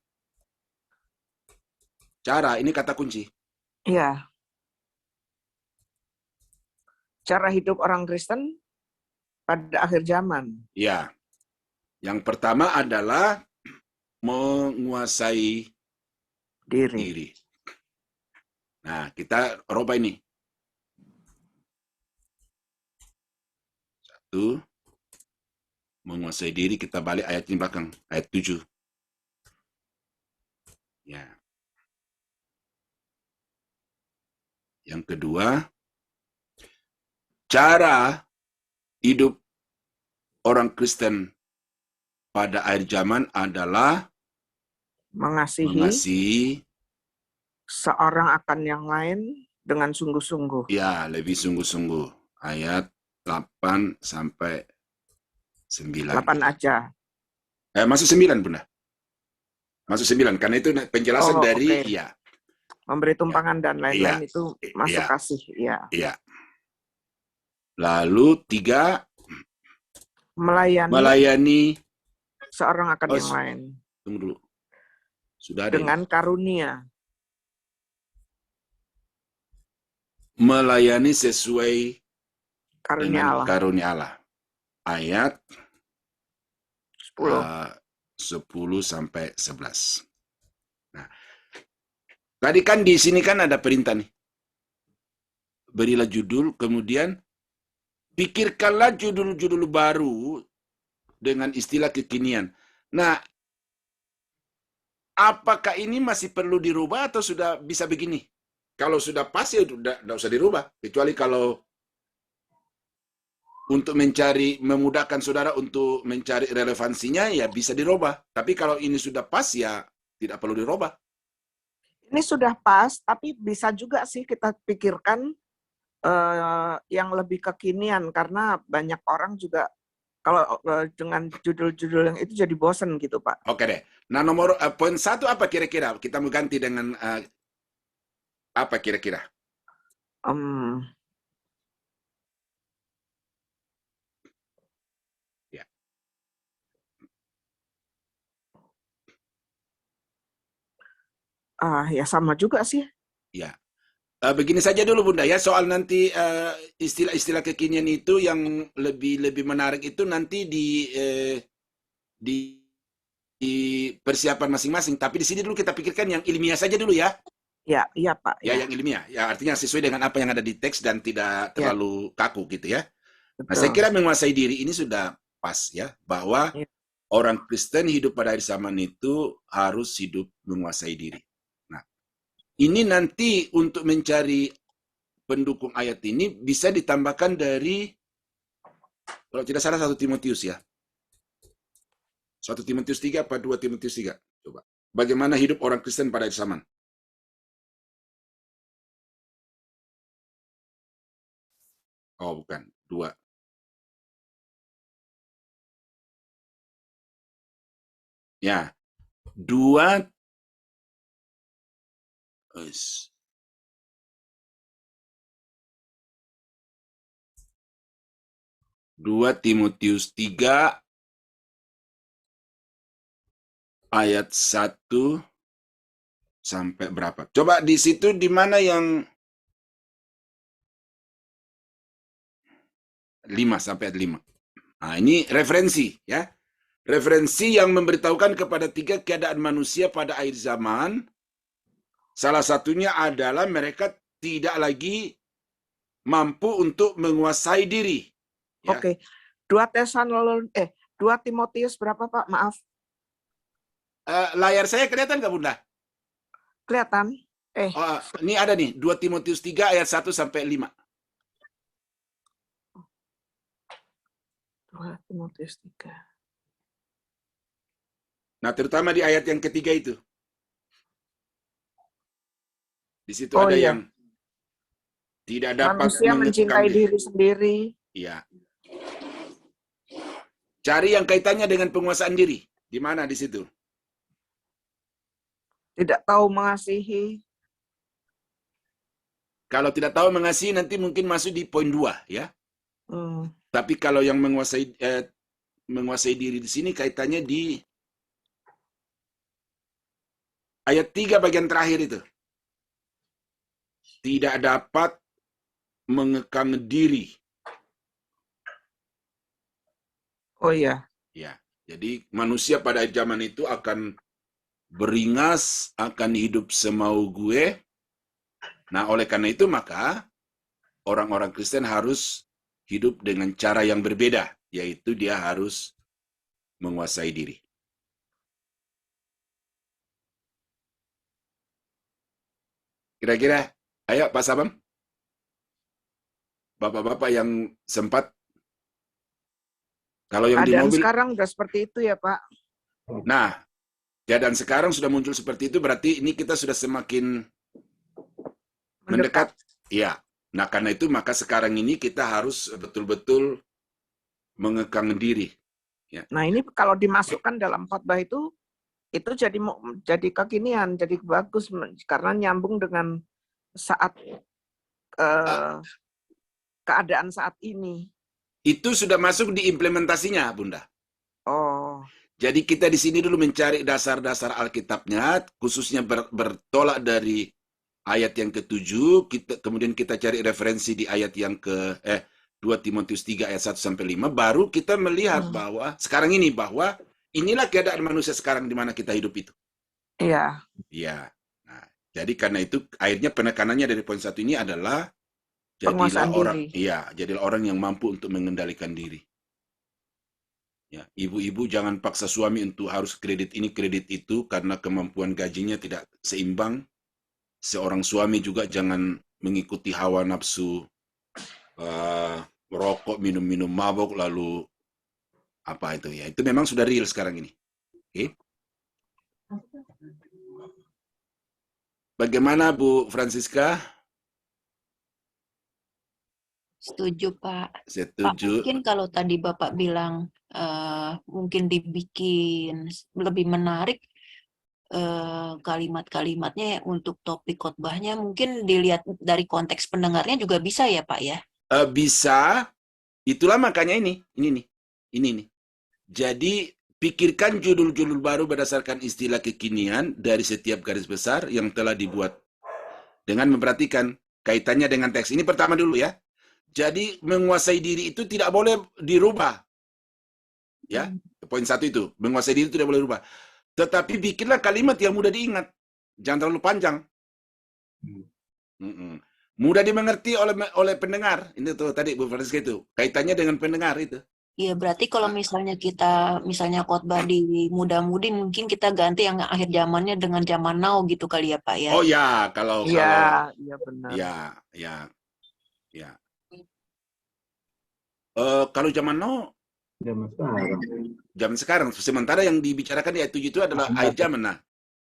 ini kata kunci. Iya. Cara hidup orang Kristen pada akhir zaman. Ya. Yang pertama adalah menguasai diri. Nah, kita rubah ini. 1. Menguasai diri, kita balik ayat di belakang, ayat 7. Ya. Yang kedua, cara hidup orang Kristen pada akhir zaman adalah mengasihi seorang akan yang lain dengan sungguh-sungguh. Ya, lebih sungguh-sungguh. Ayat 8 sampai 9. 8 aja. Masuk 9, Bunda. Masuk 9, karena itu penjelasan dari, okay. Ya. Memberi tumpangan dan lain-lain itu masuk Ya. kasih. Ya. Ya. Lalu 3, melayani seorang akan yang lain. Tunggu dulu. Sudah ada dengan karunia. Melayani sesuai karunia dengan Allah. karunia Allah. Ayat 10 sampai 11. Nah, tadi kan di sini kan ada perintah nih. Berilah judul, kemudian pikirkanlah judul-judul baru dengan istilah kekinian. Nah, apakah ini masih perlu dirubah atau sudah bisa begini? Kalau sudah pas ya tidak usah dirubah. Kecuali kalau untuk memudahkan saudara untuk mencari relevansinya, ya bisa dirubah. Tapi kalau ini sudah pas, ya tidak perlu dirubah. Ini sudah pas, tapi bisa juga sih kita pikirkan yang lebih kekinian, karena banyak orang juga kalau dengan judul-judul yang itu jadi bosen gitu, Pak. Oke deh. Nah, poin 1 apa kira-kira? Kita mau ganti dengan apa kira-kira? Ya sama juga sih. Ya. Begini saja dulu Bunda ya, soal nanti istilah-istilah kekinian itu yang lebih menarik itu nanti di persiapan masing-masing. Tapi di sini dulu kita pikirkan yang ilmiah saja dulu ya. Ya, iya Pak. Ya, Ya, yang ilmiah. Ya, artinya sesuai dengan apa yang ada di teks dan tidak Ya. terlalu kaku gitu ya. Nah, betul. saya kira menguasai diri ini sudah pas ya, bahwa Ya. orang Kristen hidup pada akhir zaman itu harus hidup menguasai diri. Nah, ini nanti untuk mencari pendukung ayat ini bisa ditambahkan dari, kalau tidak salah 1 Timotius ya. 1 Timotius 3 apa 2 Timotius 3? Coba. Bagaimana hidup orang Kristen pada akhir zaman? Oh, bukan. 2. Ya. 2 Timotius 3 ayat 1 sampai berapa? Coba di situ di mana yang 5 sampai ayat 5. Nah, ini referensi ya. Referensi yang memberitahukan kepada 3 keadaan manusia pada akhir zaman. Salah satunya adalah mereka tidak lagi mampu untuk menguasai diri. Ya. Oke. 2 Timotius berapa Pak? Maaf. Layar saya kelihatan nggak Bunda? Kelihatan? Ini ada nih, 2 Timotius 3 ayat 1 sampai 5. 2 Timotius 3. Nah, terutama di ayat yang ketiga itu. Di situ ada iya. yang tidak dapat Manusia mencintai diri sendiri. Iya. Cari yang kaitannya dengan penguasaan diri. Di mana di situ? Tidak tahu mengasihi. Kalau tidak tahu mengasihi nanti mungkin masuk di poin 2 ya. Tapi kalau yang menguasai diri di sini kaitannya di ayat 3 bagian terakhir itu. Tidak dapat mengekang diri. Oh iya. Ya, jadi manusia pada zaman itu akan beringas, akan hidup semau gue. Nah, oleh karena itu maka orang-orang Kristen harus hidup dengan cara yang berbeda, yaitu dia harus menguasai diri. Kira-kira, ayo Pak Sabam, bapak-bapak yang sempat, kalau yang di Keadaan mobil, sekarang udah seperti itu ya Pak. nah, keadaan sekarang sudah muncul seperti itu, berarti ini kita sudah semakin mendekat. Iya. Nah, karena itu maka sekarang ini kita harus betul-betul mengekang diri. Ya. Nah, ini kalau dimasukkan dalam khotbah itu jadi kekinian, jadi bagus karena nyambung dengan saat keadaan saat ini. Itu sudah masuk di implementasinya, Bunda. Oh. Jadi kita di sini dulu mencari dasar-dasar Alkitabnya, khususnya bertolak dari ayat yang ke-7, kemudian kita cari referensi di ayat yang 2 Timotius 3 ayat 1 sampai 5, baru kita melihat bahwa sekarang ini bahwa inilah keadaan manusia sekarang di mana kita hidup itu. Iya. Iya. Nah, jadi karena itu akhirnya penekanannya dari poin 1 ini adalah jadilah orang yang mampu untuk mengendalikan diri. Ya, ibu-ibu jangan paksa suami untuk harus kredit ini, kredit itu karena kemampuan gajinya tidak seimbang. Seorang suami juga jangan mengikuti hawa nafsu, merokok, minum-minum mabok, lalu apa itu ya. Itu memang sudah real sekarang ini. Oke. Bagaimana Bu Francisca? Setuju Pak. Setuju. Pak, mungkin kalau tadi Bapak bilang mungkin dibikin lebih menarik kalimat-kalimatnya untuk topik khotbahnya, mungkin dilihat dari konteks pendengarnya juga bisa ya Pak ya? Bisa. Itulah makanya ini nih. Jadi pikirkan judul-judul baru berdasarkan istilah kekinian dari setiap garis besar yang telah dibuat dengan memperhatikan kaitannya dengan teks. Ini pertama dulu ya. Jadi menguasai diri itu tidak boleh dirubah. Ya, poin 1 itu. Menguasai diri itu tidak boleh dirubah. Tetapi bikinlah kalimat yang mudah diingat. Jangan terlalu panjang. Mudah dimengerti oleh pendengar. Ini tuh tadi Bu Francisca itu. Kaitannya dengan pendengar itu. Iya, berarti kalau misalnya kita khotbah di muda-mudi, mungkin kita ganti yang akhir zamannya dengan zaman now gitu kali ya Pak ya. Oh ya, kalau Iya benar. ya. Kalau zaman now, zaman sekarang. Sementara yang dibicarakan di ayat 7 itu adalah akhir zaman. Nah,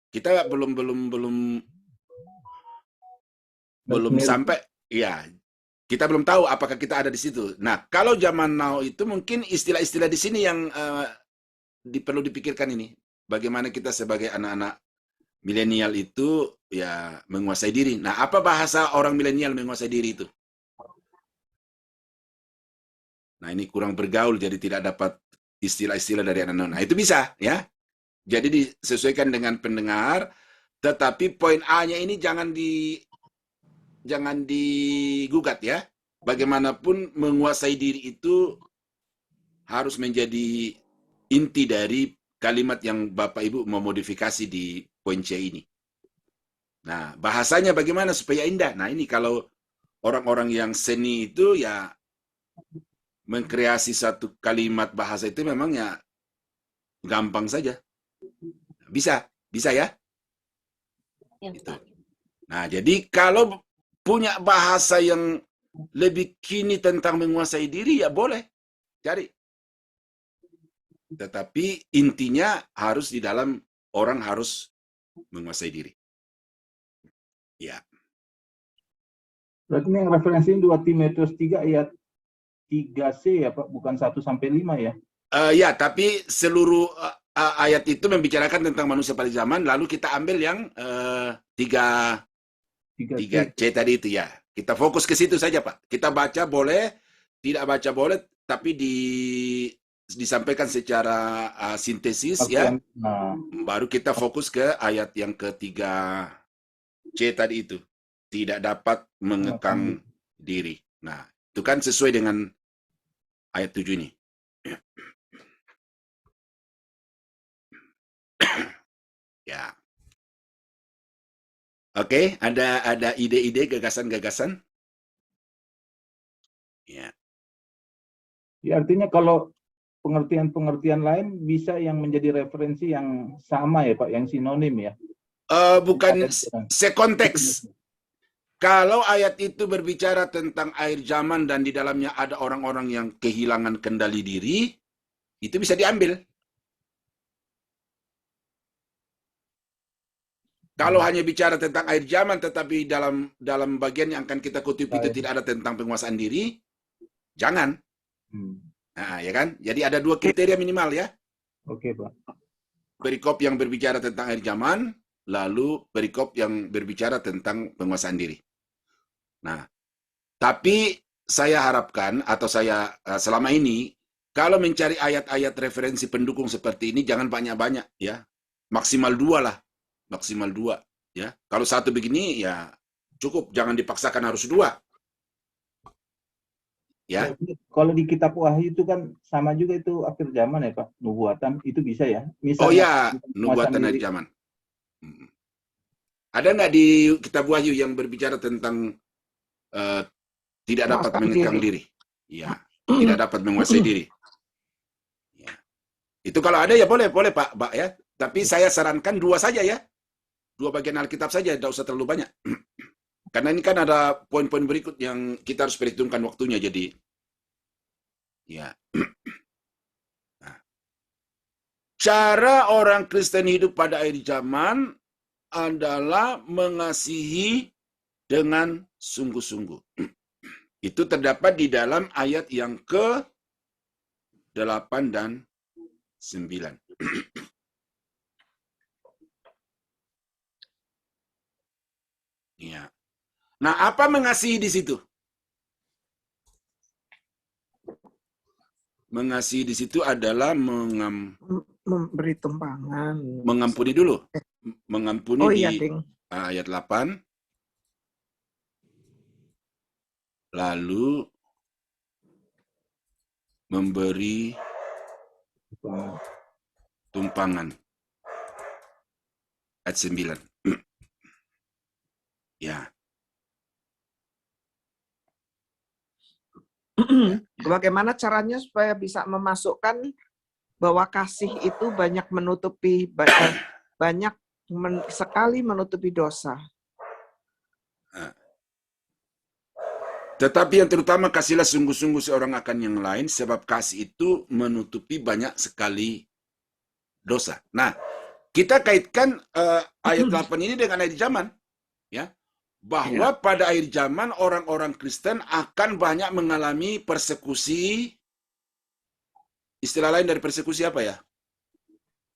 kita belum sampai, ya. Kita belum tahu apakah kita ada di situ. Nah, kalau zaman now itu mungkin istilah-istilah di sini yang perlu dipikirkan ini. Bagaimana kita sebagai anak-anak milenial itu ya menguasai diri. Nah, apa bahasa orang milenial menguasai diri itu? Nah, ini kurang bergaul, jadi tidak dapat istilah-istilah dari anak-anak. Nah, itu bisa, ya. Jadi disesuaikan dengan pendengar, tetapi poin A-nya ini jangan digugat, ya. Bagaimanapun menguasai diri itu harus menjadi inti dari kalimat yang Bapak Ibu memodifikasi di poin C ini. Nah, bahasanya bagaimana supaya indah? Nah, ini kalau orang-orang yang seni itu ya mengkreasi satu kalimat bahasa itu memang ya gampang saja. Bisa ya? Ya, Gitu. Pak. Nah, jadi kalau punya bahasa yang lebih kini tentang menguasai diri, ya boleh cari. Tetapi intinya harus di dalam orang harus menguasai diri. Ya. Berarti ini yang referensinya 2 Timotius 3 ayat 3c ya Pak, bukan 1 sampai 5 ya? Ya, tapi seluruh ayat itu membicarakan tentang manusia pada zaman, lalu kita ambil yang 3C tadi itu ya. Kita fokus ke situ saja, Pak. Kita baca boleh, tidak baca boleh, tapi disampaikan secara sintesis ya. Baru kita fokus ke ayat yang ke-3C tadi itu. Tidak dapat mengekang diri. Nah, itu kan sesuai dengan ayat 7 ini. Ya. Oke, ada ide-ide, gagasan-gagasan? Ya. Ya, artinya kalau pengertian-pengertian lain bisa yang menjadi referensi yang sama ya Pak, yang sinonim ya? Bukan sekonteks. Kalau ayat itu berbicara tentang akhir zaman dan di dalamnya ada orang-orang yang kehilangan kendali diri, itu bisa diambil. Kalau hanya bicara tentang akhir zaman, tetapi dalam bagian yang akan kita kutip itu tidak ada tentang penguasaan diri, jangan. Nah, ya kan? Jadi ada 2 kriteria minimal ya. Oke, Pak. Perikop yang berbicara tentang akhir zaman, lalu perikop yang berbicara tentang penguasaan diri. Nah, tapi saya harapkan atau saya selama ini kalau mencari ayat-ayat referensi pendukung seperti ini jangan banyak-banyak ya. Maksimal 2 lah. Maksimal 2 ya. Kalau 1 begini ya cukup, jangan dipaksakan harus 2. Ya. Kalau di kitab Wahyu itu kan sama juga itu akhir zaman ya Pak, nubuatan itu bisa ya. Misalnya, oh ya, nubuatan akhir zaman. Ada nggak di kitab Wahyu yang berbicara tentang tidak dapat mengekang diri? Ya, tidak dapat menguasai diri. Ya. Itu kalau ada ya boleh Pak ya. Tapi saya sarankan 2 saja ya. 2 bagian Alkitab saja, tidak usah terlalu banyak. Karena ini kan ada poin-poin berikut yang kita harus perhitungkan waktunya, jadi ya. Nah. Cara orang Kristen hidup pada akhir zaman adalah mengasihi dengan sungguh-sungguh. Itu terdapat di dalam ayat yang ke-8 dan 9. Ya. Nah, apa mengasihi di situ? Mengasihi di situ adalah Memberi tumpangan. mengampuni dulu. Mengampuni Oh di iya, Ding. ayat 8. Lalu memberi tumpangan. Ayat 9. Ya. Bagaimana caranya supaya bisa memasukkan bahwa kasih itu banyak menutupi banyak sekali menutupi dosa. Tetapi yang terutama kasihlah sungguh-sungguh seorang akan yang lain, sebab kasih itu menutupi banyak sekali dosa. Nah, kita kaitkan ayat 8 ini dengan akhir zaman, ya, bahwa pada akhir zaman orang-orang Kristen akan banyak mengalami persekusi. Istilah lain dari persekusi apa ya?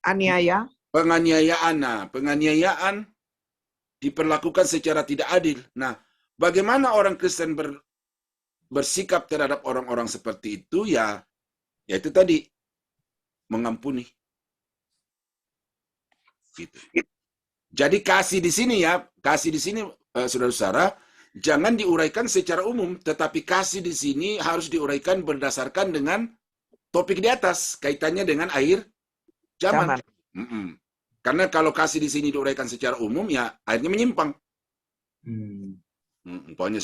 Aniaya. Penganiayaan. Nah, penganiayaan diperlakukan secara tidak adil. Nah, bagaimana orang Kristen bersikap terhadap orang-orang seperti itu? Ya, yaitu tadi mengampuni. Gitu. Jadi kasih di sini ya, kasih di sini saudara-saudara, jangan diuraikan secara umum, tetapi kasih di sini harus diuraikan berdasarkan dengan topik di atas, kaitannya dengan akhir zaman. Karena kalau kasih di sini diuraikan secara umum, ya akhirnya menyimpang. Pokoknya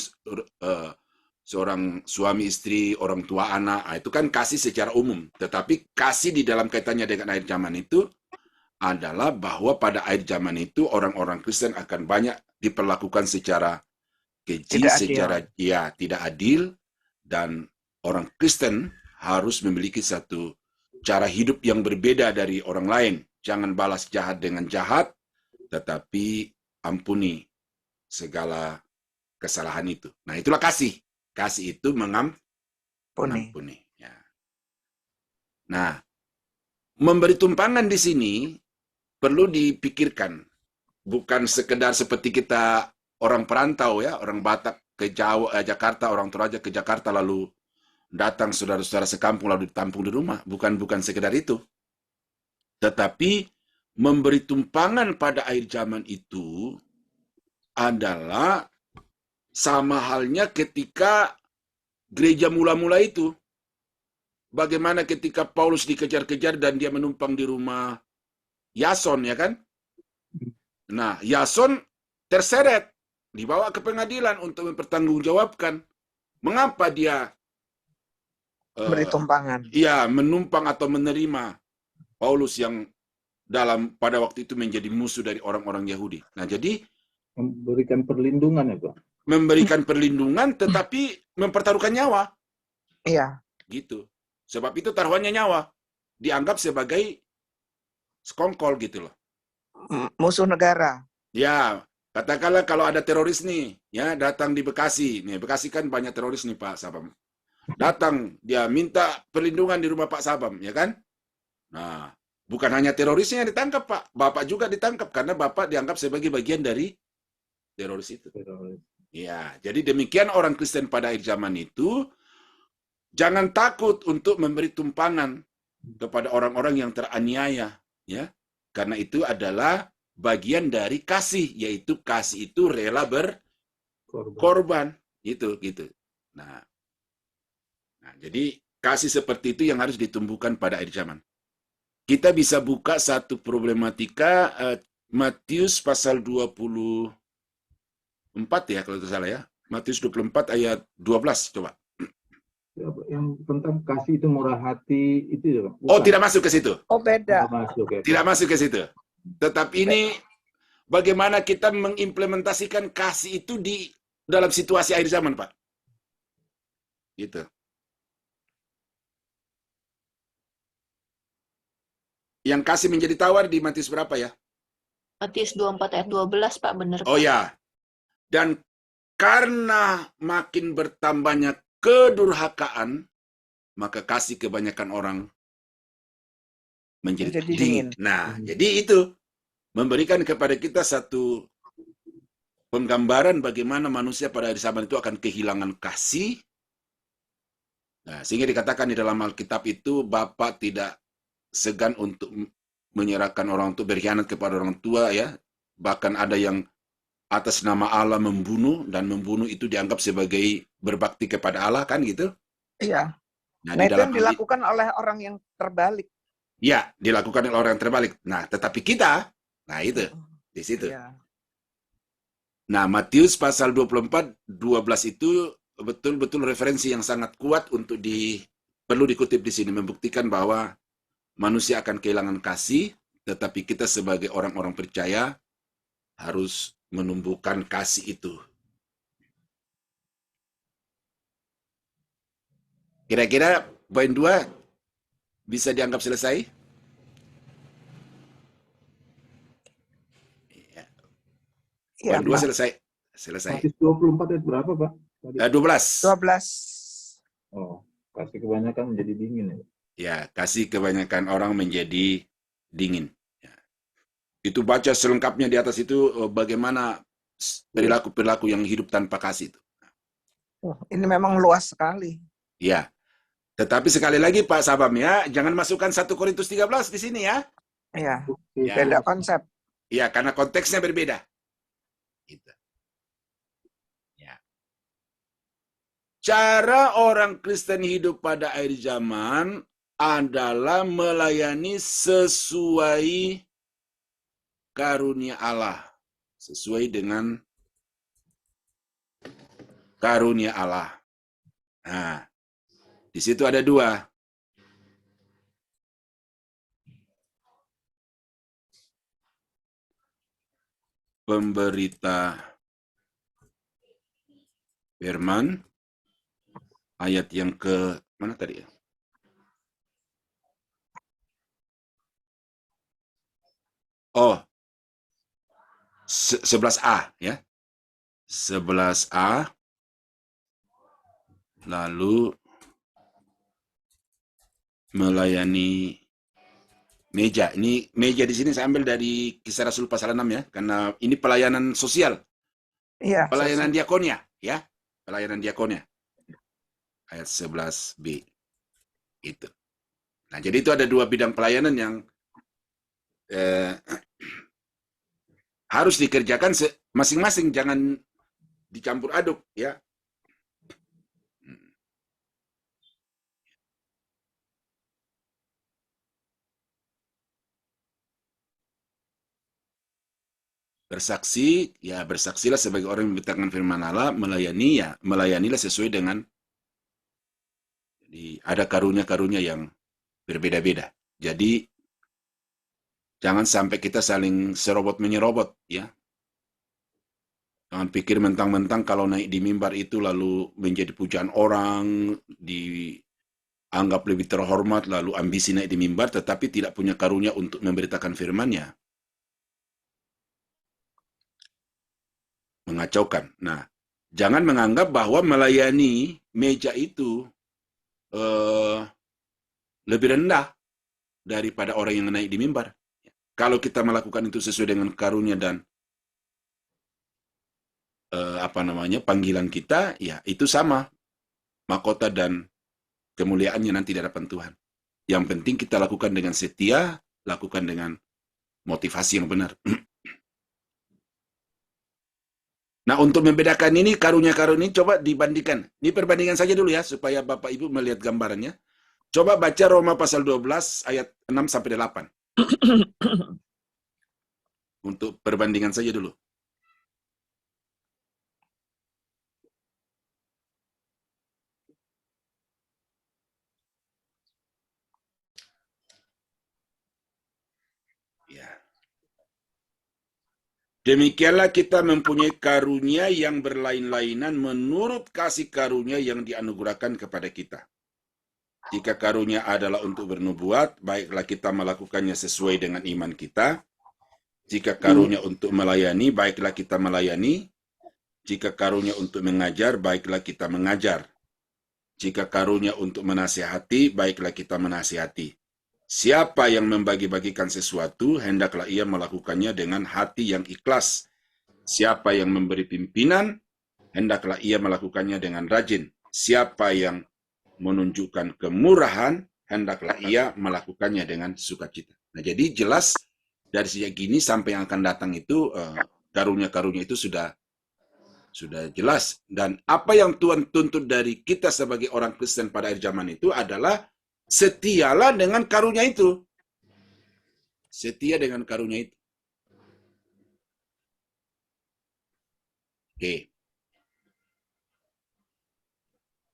seorang suami istri, orang tua anak, itu kan kasih secara umum. Tetapi kasih di dalam kaitannya dengan akhir zaman itu adalah bahwa pada akhir zaman itu orang-orang Kristen akan banyak diperlakukan secara keji, secara tidak adil, dan orang Kristen harus memiliki satu cara hidup yang berbeda dari orang lain. Jangan balas jahat dengan jahat, tetapi ampuni segala kesalahan itu. Nah, itulah kasih. Kasih itu mengampuni. Ya. Nah, memberi tumpangan di sini perlu dipikirkan. Bukan sekedar seperti kita orang perantau ya, orang Batak ke Jakarta, orang Toraja ke Jakarta lalu datang saudara-saudara sekampung lalu ditampung di rumah. Bukan sekedar itu. Tetapi memberi tumpangan pada akhir zaman itu adalah sama halnya ketika gereja mula-mula itu. Bagaimana ketika Paulus dikejar-kejar dan dia menumpang di rumah Yason, ya kan? Nah, Yason terseret, dibawa ke pengadilan untuk mempertanggungjawabkan mengapa dia beri tumpangan. Iya, menumpang atau menerima Paulus yang pada waktu itu menjadi musuh dari orang-orang Yahudi. Nah, jadi memberikan perlindungan ya, Pak. Memberikan perlindungan tetapi mempertaruhkan nyawa. Iya. Gitu. Sebab itu taruhannya nyawa. Dianggap sebagai sekongkol gitu loh. Musuh negara. Ya, katakanlah kalau ada teroris nih, ya datang di Bekasi. Nih, Bekasi kan banyak teroris nih Pak Sabam. Datang, dia minta perlindungan di rumah Pak Sabam, ya kan? Nah, bukan hanya terorisnya yang ditangkap Pak, Bapak juga ditangkap karena Bapak dianggap sebagai bagian dari teroris itu. Ya, jadi demikian orang Kristen pada akhir zaman itu jangan takut untuk memberi tumpangan kepada orang-orang yang teraniaya, ya. Karena itu adalah bagian dari kasih, yaitu kasih itu rela berkorban, gitu. Nah, jadi kasih seperti itu yang harus ditumbuhkan pada akhir zaman. Kita bisa buka satu problematika Matius pasal 24 ya kalau tidak salah ya. Matius 24 ayat 12 coba. Yang tentang kasih itu murah hati itu ya, Pak? Oh, tidak masuk ke situ. Oh, beda. Tidak masuk ke situ. Tetapi ini bagaimana kita mengimplementasikan kasih itu di dalam situasi akhir zaman, Pak. Gitu. Yang kasih menjadi tawar di Matius berapa ya? Matius 24 ayat 12, Pak, benar. Oh ya. Dan karena makin bertambahnya kedurhakaan, maka kasih kebanyakan orang menjadi dingin. Nah, jadi itu memberikan kepada kita satu penggambaran bagaimana manusia pada hari zaman itu akan kehilangan kasih Nah, sehingga dikatakan di dalam Alkitab itu Bapa tidak segan untuk menyerahkan orang tua, berkhianat kepada orang tua ya. Bahkan ada yang atas nama Allah membunuh, dan membunuh itu dianggap sebagai berbakti kepada Allah kan gitu. Iya. Nah, Nah, di itu dalam yang dilakukan oleh orang yang terbalik. ya, dilakukan oleh orang yang terbalik. Nah, tetapi kita, nah itu di situ. Iya. Nah, Matius pasal 24 12 itu betul-betul referensi yang sangat kuat untuk perlu dikutip di sini, membuktikan bahwa manusia akan kehilangan kasih, tetapi kita sebagai orang-orang percaya harus menumbuhkan kasih itu. Kira-kira poin 2 bisa dianggap selesai? Iya, Poin 2 Pak. selesai. Matius 24 ayat berapa, Pak? Tadi. 12. 12. Oh, kasih kebanyakan menjadi dingin ya. Ya, kasih kebanyakan orang menjadi dingin. Ya. Itu baca selengkapnya di atas itu bagaimana perilaku-perilaku yang hidup tanpa kasih itu. Ini memang luas sekali. Ya. Tetapi sekali lagi Pak Sabam ya, jangan masukkan 1 Korintus 13 di sini ya. Iya. Ya. Beda konsep. Ya, karena konteksnya berbeda. Gitu. Ya. Cara orang Kristen hidup pada akhir zaman adalah melayani sesuai karunia Allah. Sesuai dengan karunia Allah. Nah, di situ ada 2. Pemberita firman, ayat yang ke mana tadi ya? Oh, 11A ya. 11A. Lalu melayani meja. Ini meja di sini saya ambil dari Kisah Rasul pasal 6 ya, karena ini pelayanan sosial. Iya. Pelayanan diakonia ya. Pelayanan diakonia. Ayat 11B. Itu. Nah, jadi itu ada 2 bidang pelayanan yang harus dikerjakan masing-masing, jangan dicampur aduk ya. Bersaksi, ya bersaksilah sebagai orang yang memberitakan firman Allah, melayanilah sesuai dengan, jadi ada karunia-karunia yang berbeda-beda. Jadi jangan sampai kita saling serobot menyerobot ya. Jangan pikir mentang-mentang kalau naik di mimbar itu lalu menjadi pujaan orang, dianggap lebih terhormat, lalu ambisi naik di mimbar, tetapi tidak punya karunia untuk memberitakan firman-Nya. Mengacaukan. Nah, jangan menganggap bahwa melayani meja itu lebih rendah daripada orang yang naik di mimbar. Kalau kita melakukan itu sesuai dengan karunia dan panggilan kita, ya itu sama. Mahkota dan kemuliaannya nanti di hadapan Tuhan. Yang penting kita lakukan dengan setia, lakukan dengan motivasi yang benar. Nah, untuk membedakan ini, karunia-karunia coba dibandingkan. Ini perbandingan saja dulu ya, supaya Bapak Ibu melihat gambarannya. Coba baca Roma pasal 12 ayat 6-8. Untuk perbandingan saja dulu. Ya. Demikianlah kita mempunyai karunia yang berlain-lainan menurut kasih karunia yang dianugerahkan kepada kita. Jika karunia adalah untuk bernubuat, baiklah kita melakukannya sesuai dengan iman kita. Jika karunia untuk melayani, baiklah kita melayani. Jika karunia untuk mengajar, baiklah kita mengajar. Jika karunia untuk menasihati, baiklah kita menasihati. Siapa yang membagi-bagikan sesuatu, hendaklah ia melakukannya dengan hati yang ikhlas. Siapa yang memberi pimpinan, hendaklah ia melakukannya dengan rajin. Siapa yang menunjukkan kemurahan, hendaklah ia melakukannya dengan sukacita. Nah, jadi jelas dari sejak gini sampai yang akan datang itu karunia-karunia itu sudah jelas. Dan apa yang Tuhan tuntut dari kita sebagai orang Kristen pada akhir zaman itu adalah setialah dengan karunia itu. Setia dengan karunia itu. Oke.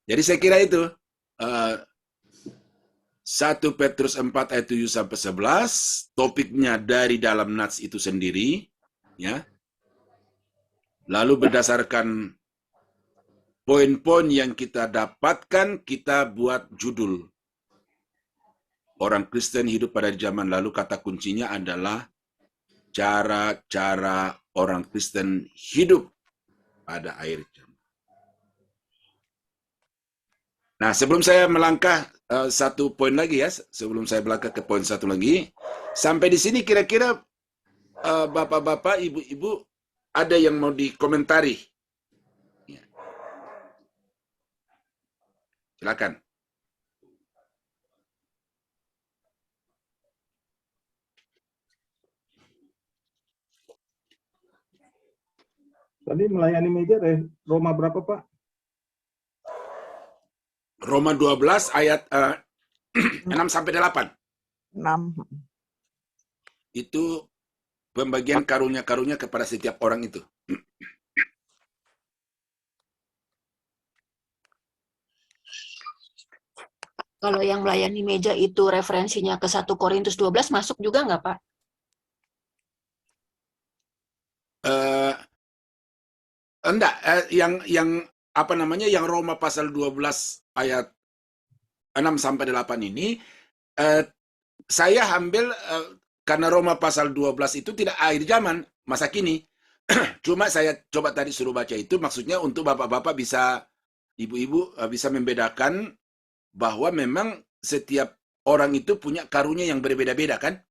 Jadi saya kira itu 1 Petrus 4 ayat 7 sampai 11, topiknya dari dalam nats itu sendiri, ya. Lalu berdasarkan poin-poin yang kita dapatkan, kita buat judul. Orang Kristen hidup pada zaman lalu, kata kuncinya adalah cara-cara orang Kristen hidup pada akhir zaman. Nah, sebelum saya melangkah satu poin lagi ya, sebelum saya melangkah ke poin satu lagi, sampai di sini kira-kira bapak-bapak, ibu-ibu, ada yang mau dikomentari? Ya. Silakan. Tadi melayani meja Roma berapa, Pak? Roma 12 ayat 6 sampai 8. 6. Itu pembagian karunia-karunia kepada setiap orang itu. Kalau yang melayani meja itu referensinya ke 1 Korintus 12 masuk juga nggak, Pak? Enggak, yang apa namanya, yang Roma pasal 12 ayat 6 sampai 8 ini saya ambil karena Roma pasal 12 itu tidak akhir zaman, masa kini. Cuma saya coba tadi suruh baca itu maksudnya untuk bapak-bapak bisa, ibu-ibu bisa membedakan bahwa memang setiap orang itu punya karunia yang berbeda-beda kan?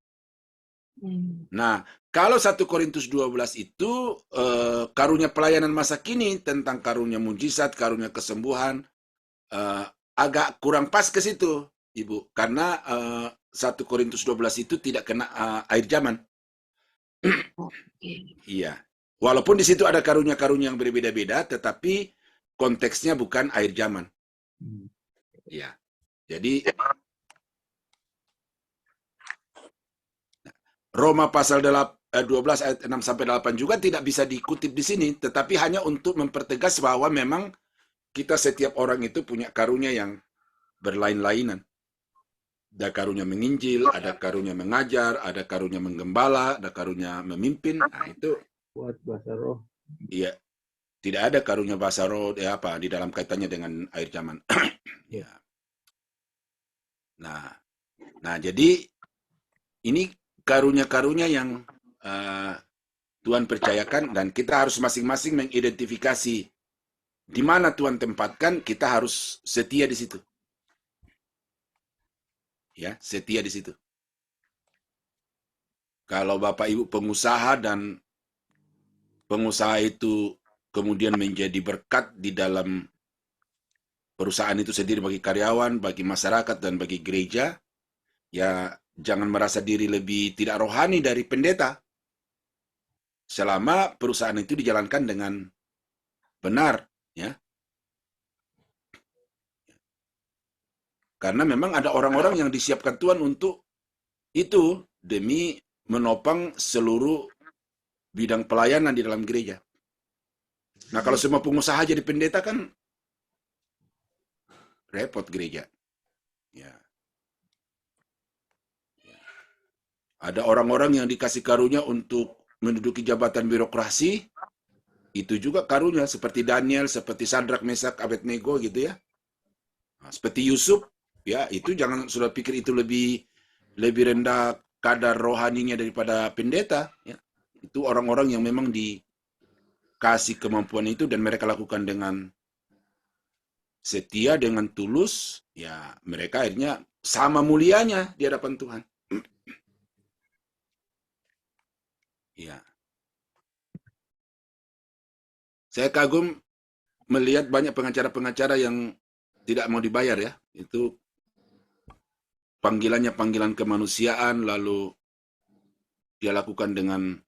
Nah, kalau 1 Korintus 12 itu karunia pelayanan masa kini tentang karunia mujizat, karunia kesembuhan, agak kurang pas ke situ, Ibu. Karena 1 Korintus 12 itu tidak kena akhir zaman. Iya. Walaupun di situ ada karunia-karunia yang berbeda-beda, tetapi konteksnya bukan akhir zaman. Iya. Jadi Roma pasal 12 ayat 6 sampai 8 juga tidak bisa dikutip di sini, tetapi hanya untuk mempertegas bahwa memang kita setiap orang itu punya karunia yang berlain-lainan. Ada karunia menginjil, ada karunia mengajar, ada karunia menggembala, ada karunia memimpin. Nah, itu Buat bahasa roh. iya. Tidak ada karunia bahasa roh di dalam kaitannya dengan akhir zaman. Ya. Nah, jadi ini karunia-karunia yang Tuhan percayakan, dan kita harus masing-masing mengidentifikasi di mana Tuhan tempatkan, kita harus setia di situ. Ya, setia di situ. Kalau Bapak Ibu pengusaha dan pengusaha itu kemudian menjadi berkat di dalam perusahaan itu sendiri bagi karyawan, bagi masyarakat, dan bagi gereja, ya jangan merasa diri lebih tidak rohani dari pendeta. Selama perusahaan itu dijalankan dengan benar, ya. Karena memang ada orang-orang yang disiapkan Tuhan untuk itu demi menopang seluruh bidang pelayanan di dalam gereja. Nah, kalau semua pengusaha jadi pendeta kan repot gereja. Ya. Ada orang-orang yang dikasih karunia untuk menduduki jabatan birokrasi, itu juga karunia, seperti Daniel, seperti Sadrak, Mesak, Abednego gitu ya. Nah, seperti Yusuf, ya itu jangan sudah pikir itu lebih rendah kadar rohaninya daripada pendeta. Ya. Itu orang-orang yang memang dikasih kemampuan itu dan mereka lakukan dengan setia, dengan tulus, ya mereka akhirnya sama mulianya di hadapan Tuhan. Ya. Saya kagum melihat banyak pengacara-pengacara yang tidak mau dibayar ya. Itu panggilannya panggilan kemanusiaan, lalu dia lakukan dengan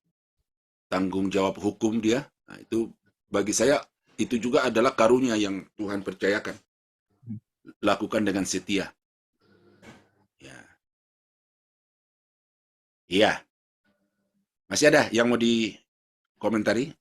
tanggung jawab hukum dia. Nah, itu bagi saya itu juga adalah karunia yang Tuhan percayakan. Lakukan dengan setia. Ya. Iya. Masih ada yang mau dikomentari?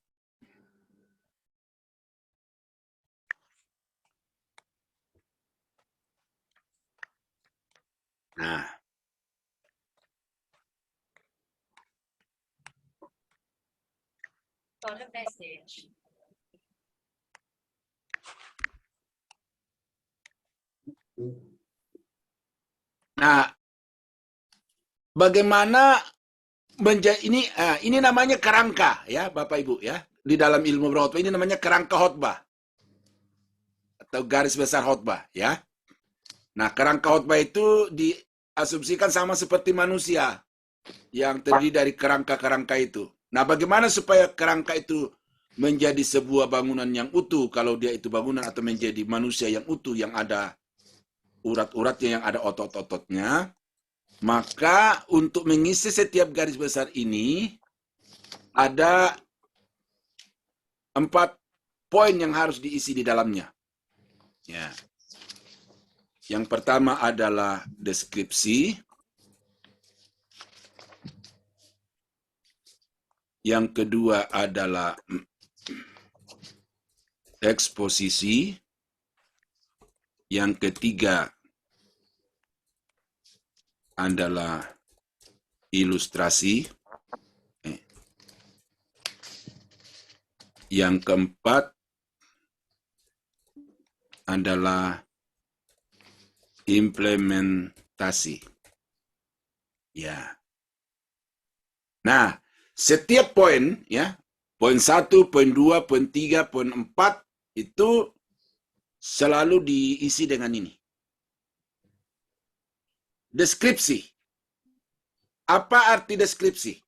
Nah, bagaimana ini namanya kerangka ya, Bapak Ibu ya. Di dalam ilmu berkhotbah ini namanya kerangka khotbah atau garis besar khotbah ya. Nah, kerangka khotbah itu diasumsikan sama seperti manusia yang terdiri dari kerangka-kerangka itu. Nah, bagaimana supaya kerangka itu menjadi sebuah bangunan yang utuh, kalau dia itu bangunan, atau menjadi manusia yang utuh, yang ada urat-uratnya, yang ada otot-ototnya, maka untuk mengisi setiap garis besar ini, ada 4 poin yang harus diisi di dalamnya. Ya. Yang pertama adalah deskripsi. Yang kedua adalah eksposisi. Yang ketiga adalah ilustrasi. Yang keempat adalah implementasi. Ya. Nah, setiap poin ya, poin 1, poin 2, poin 3, poin 4 itu selalu diisi dengan ini. Deskripsi. Apa arti deskripsi?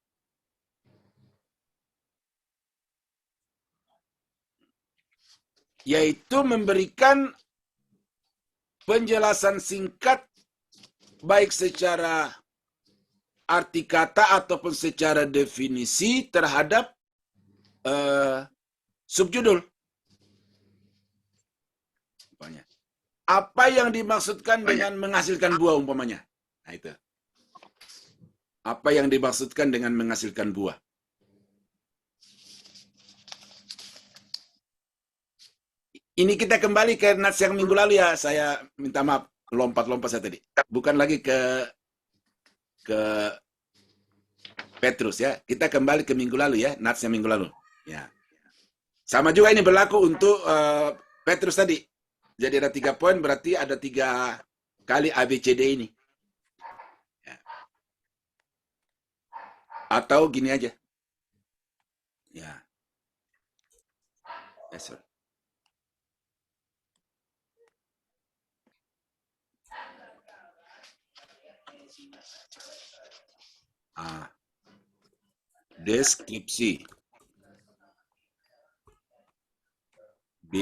Yaitu memberikan penjelasan singkat baik secara arti kata ataupun secara definisi terhadap subjudul. Apa yang dimaksudkan dengan menghasilkan buah umpamanya? Nah, itu. Apa yang dimaksudkan dengan menghasilkan buah? Ini kita kembali ke nats yang minggu lalu ya. Saya minta maaf, lompat-lompat saya tadi. Bukan lagi ke Petrus ya. Kita kembali ke minggu lalu ya, nats yang minggu lalu. Ya. Sama juga ini berlaku untuk Petrus tadi. Jadi ada 3 poin, berarti ada 3 kali ABCD ini. Ya. Atau gini aja. Ya. Sorry. Deskripsi. B.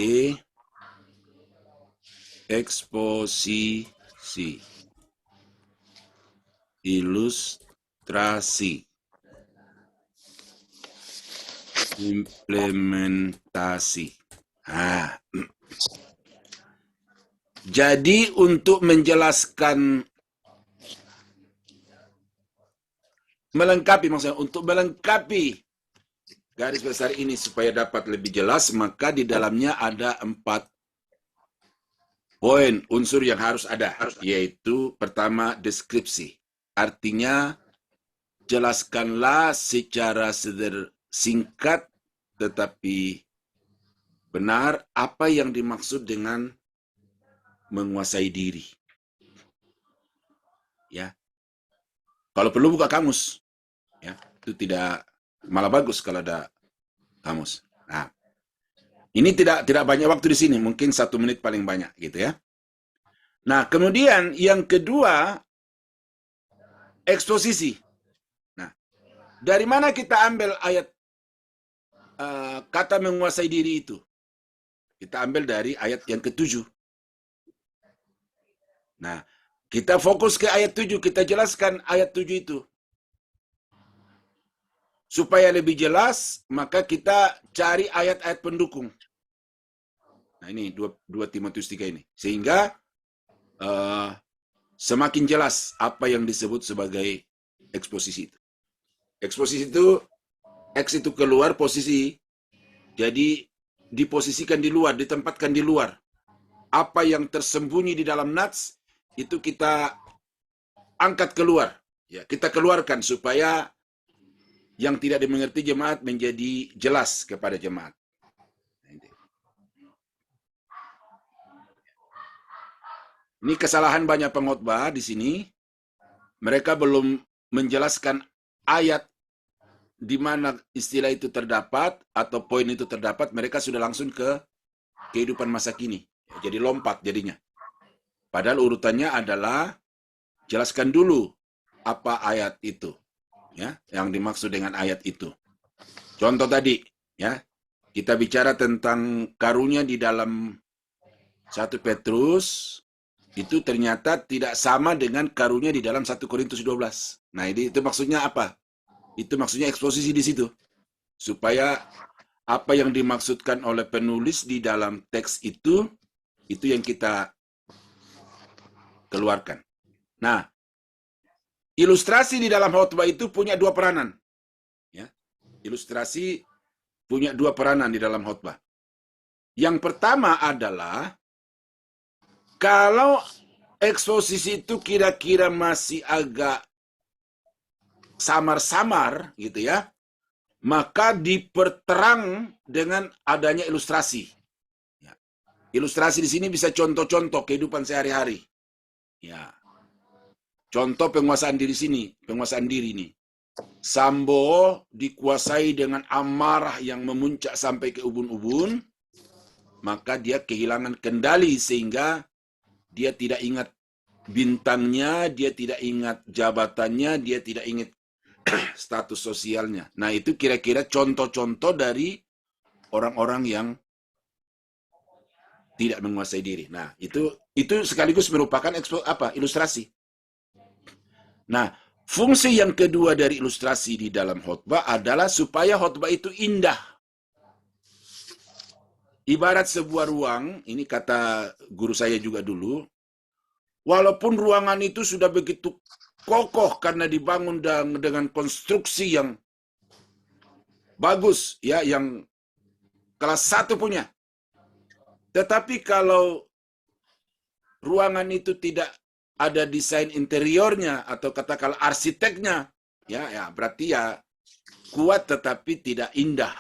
Eksposisi. Ilustrasi. Implementasi. Jadi untuk menjelaskan, untuk melengkapi garis besar ini supaya dapat lebih jelas, maka di dalamnya ada 4 poin unsur yang harus ada, yaitu pertama deskripsi. Artinya jelaskanlah secara singkat tetapi benar apa yang dimaksud dengan menguasai diri. Ya. Kalau perlu buka kamus. Ya, itu tidak malah bagus kalau ada kamus. Nah, ini tidak banyak waktu di sini, mungkin 1 menit paling banyak gitu ya. Nah, kemudian yang kedua eksposisi. Nah, dari mana kita ambil ayat kata menguasai diri itu? Kita ambil dari ayat yang ke-7. Nah, kita fokus ke ayat 7, kita jelaskan ayat 7 itu. Supaya lebih jelas, maka kita cari ayat-ayat pendukung. Nah, ini 2 Timotius 3 ini. Sehingga semakin jelas apa yang disebut sebagai eksposisi itu. Eksposisi itu, X itu keluar posisi, jadi diposisikan di luar, ditempatkan di luar. Apa yang tersembunyi di dalam nats, itu kita angkat keluar. Ya, kita keluarkan supaya yang tidak dimengerti jemaat menjadi jelas kepada jemaat. Ini kesalahan banyak pengkhotbah di sini. Mereka belum menjelaskan ayat di mana istilah itu terdapat atau poin itu terdapat, mereka sudah langsung ke kehidupan masa kini. Jadi lompat jadinya. Padahal urutannya adalah jelaskan dulu apa ayat itu. Ya, yang dimaksud dengan ayat itu. Contoh tadi, ya, kita bicara tentang karunia di dalam 1 Petrus, itu ternyata tidak sama dengan karunia di dalam 1 Korintus 12. Nah, itu maksudnya apa? Itu maksudnya eksposisi di situ. Supaya apa yang dimaksudkan oleh penulis di dalam teks itu yang kita keluarkan. Nah, ilustrasi di dalam khotbah itu punya 2 peranan. Ya. Ilustrasi punya 2 peranan di dalam khotbah. Yang pertama adalah kalau eksposisi itu kira-kira masih agak samar-samar gitu ya, maka diperterang dengan adanya ilustrasi. Ya. Ilustrasi di sini bisa contoh-contoh kehidupan sehari-hari. Ya. Contoh penguasaan diri sini, penguasaan diri ini. Sambo dikuasai dengan amarah yang memuncak sampai ke ubun-ubun, maka dia kehilangan kendali sehingga dia tidak ingat bintangnya, dia tidak ingat jabatannya, dia tidak ingat status sosialnya. Nah, itu kira-kira contoh-contoh dari orang-orang yang tidak menguasai diri. Nah, itu sekaligus merupakan ilustrasi. Nah, fungsi yang kedua dari ilustrasi di dalam khotbah adalah supaya khotbah itu indah. Ibarat sebuah ruang, ini kata guru saya juga dulu, walaupun ruangan itu sudah begitu kokoh karena dibangun dengan konstruksi yang bagus, ya, yang kelas 1 punya. Tetapi kalau ruangan itu tidak ada desain interiornya atau katakanlah arsiteknya, ya berarti ya kuat tetapi tidak indah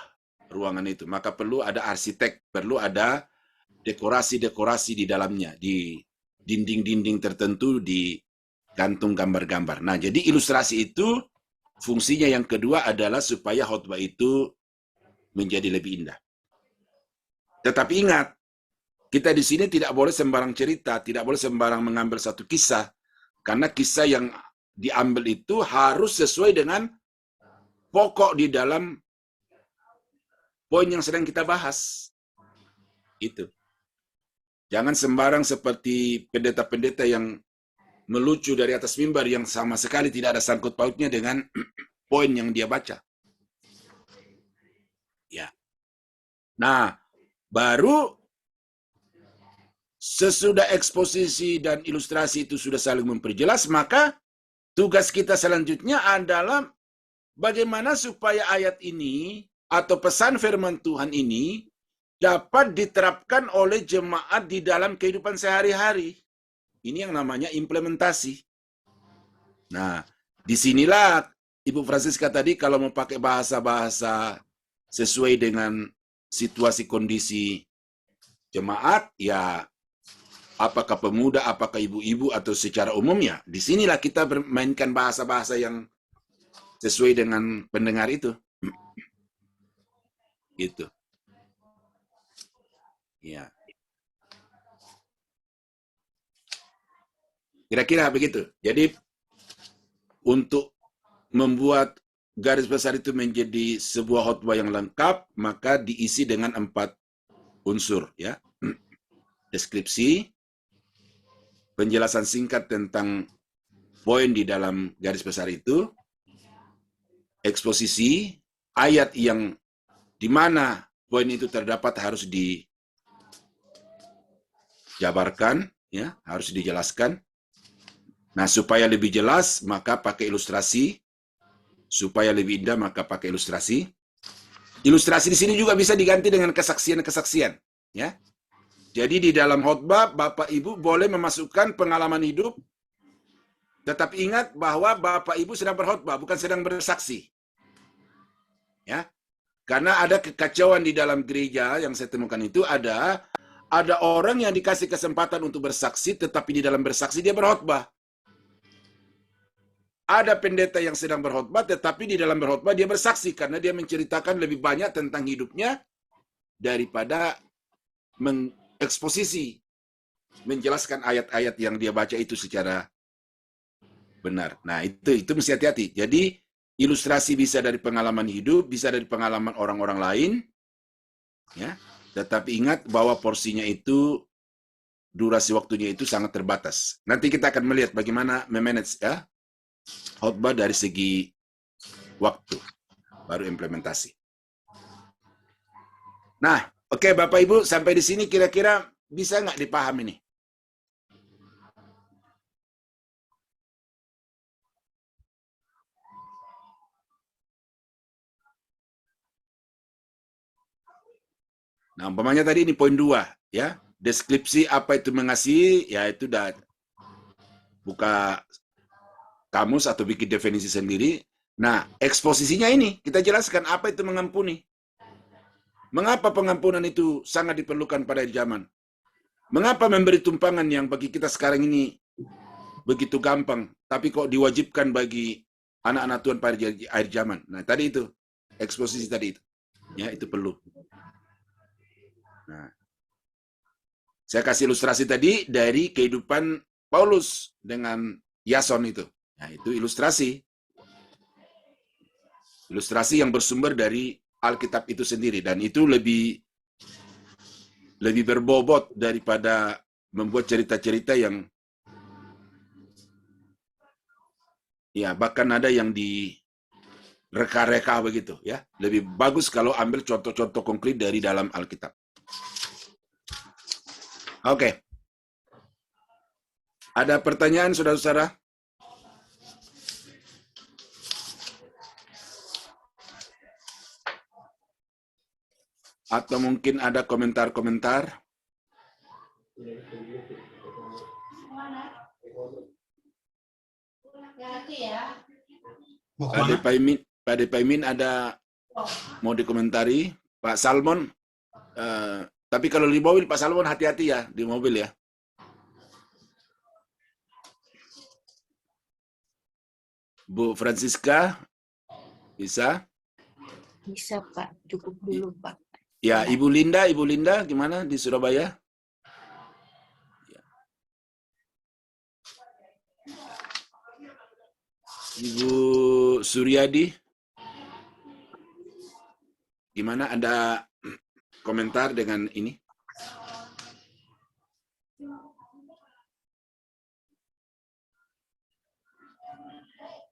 ruangan itu. Maka perlu ada arsitek, perlu ada dekorasi-dekorasi di dalamnya, di dinding-dinding tertentu, di gantung gambar-gambar. Nah, jadi ilustrasi itu fungsinya yang kedua adalah supaya khotbah itu menjadi lebih indah. Tetapi ingat, kita di sini tidak boleh sembarang cerita, tidak boleh sembarang mengambil satu kisah, karena kisah yang diambil itu harus sesuai dengan pokok di dalam poin yang sedang kita bahas. Itu. Jangan sembarang seperti pendeta-pendeta yang melucu dari atas mimbar yang sama sekali tidak ada sangkut pautnya dengan poin yang dia baca. Ya. Nah, baru sesudah eksposisi dan ilustrasi itu sudah saling memperjelas, maka tugas kita selanjutnya adalah bagaimana supaya ayat ini atau pesan firman Tuhan ini dapat diterapkan oleh jemaat di dalam kehidupan sehari-hari. Ini yang namanya implementasi. Nah, disinilah Ibu Francisca tadi kalau mau pakai bahasa-bahasa sesuai dengan situasi kondisi jemaat, ya apakah pemuda, apakah ibu-ibu, atau secara umumnya, disinilah kita bermainkan bahasa-bahasa yang sesuai dengan pendengar itu. Gitu. Ya. Kira-kira begitu. Jadi untuk membuat garis besar itu menjadi sebuah khotbah yang lengkap, maka diisi dengan 4 unsur, ya. Deskripsi, penjelasan singkat tentang poin di dalam garis besar itu, eksposisi, ayat yang di mana poin itu terdapat harus dijabarkan, ya, harus dijelaskan. Nah, supaya lebih jelas, maka pakai ilustrasi. Supaya lebih indah, maka pakai ilustrasi. Ilustrasi di sini juga bisa diganti dengan kesaksian-kesaksian, ya. Jadi di dalam khotbah, Bapak Ibu boleh memasukkan pengalaman hidup, tetapi ingat bahwa Bapak Ibu sedang berkhotbah, bukan sedang bersaksi. Ya, karena ada kekacauan di dalam gereja yang saya temukan itu ada orang yang dikasih kesempatan untuk bersaksi, tetapi di dalam bersaksi dia berkhotbah. Ada pendeta yang sedang berkhotbah, tetapi di dalam berkhotbah dia bersaksi karena dia menceritakan lebih banyak tentang hidupnya daripada mengeksposisi, menjelaskan ayat-ayat yang dia baca itu secara benar. Nah, itu mesti hati-hati. Jadi ilustrasi bisa dari pengalaman hidup, bisa dari pengalaman orang-orang lain, ya. Tetapi ingat bahwa porsinya itu, durasi waktunya itu sangat terbatas. Nanti kita akan melihat bagaimana memanage, ya, khotbah dari segi waktu, baru implementasi. Nah, oke, Bapak Ibu, sampai di sini kira-kira bisa nggak dipahami nih? Nah, umpamanya tadi ini poin 2, ya. Deskripsi apa itu mengasihi, ya itu udah buka kamus atau bikin definisi sendiri. Nah, eksposisinya ini, kita jelaskan apa itu mengampuni. Mengapa pengampunan itu sangat diperlukan pada zaman? Mengapa memberi tumpangan yang bagi kita sekarang ini begitu gampang, tapi kok diwajibkan bagi anak-anak Tuhan pada akhir zaman? Nah, tadi itu, eksposisi tadi itu. Ya, itu perlu. Nah, saya kasih ilustrasi tadi dari kehidupan Paulus dengan Yason itu. Nah, itu ilustrasi. Ilustrasi yang bersumber dari Alkitab itu sendiri. Dan itu lebih berbobot daripada membuat cerita-cerita yang, ya, bahkan ada yang direka-reka begitu, ya. Lebih bagus kalau ambil contoh-contoh konkret dari dalam Alkitab. Oke. Ada pertanyaan, saudara-saudara? Atau mungkin ada komentar-komentar? Pak Paimin ada mau dikomentari? Pak Salmon? Tapi kalau di mobil, Pak Salmon hati-hati ya, di mobil ya. Bu Francisca, bisa? Bisa, Pak. Cukup dulu, Pak. Ya, Ibu Linda gimana di Surabaya? Ibu Suryadi, gimana, ada komentar dengan ini?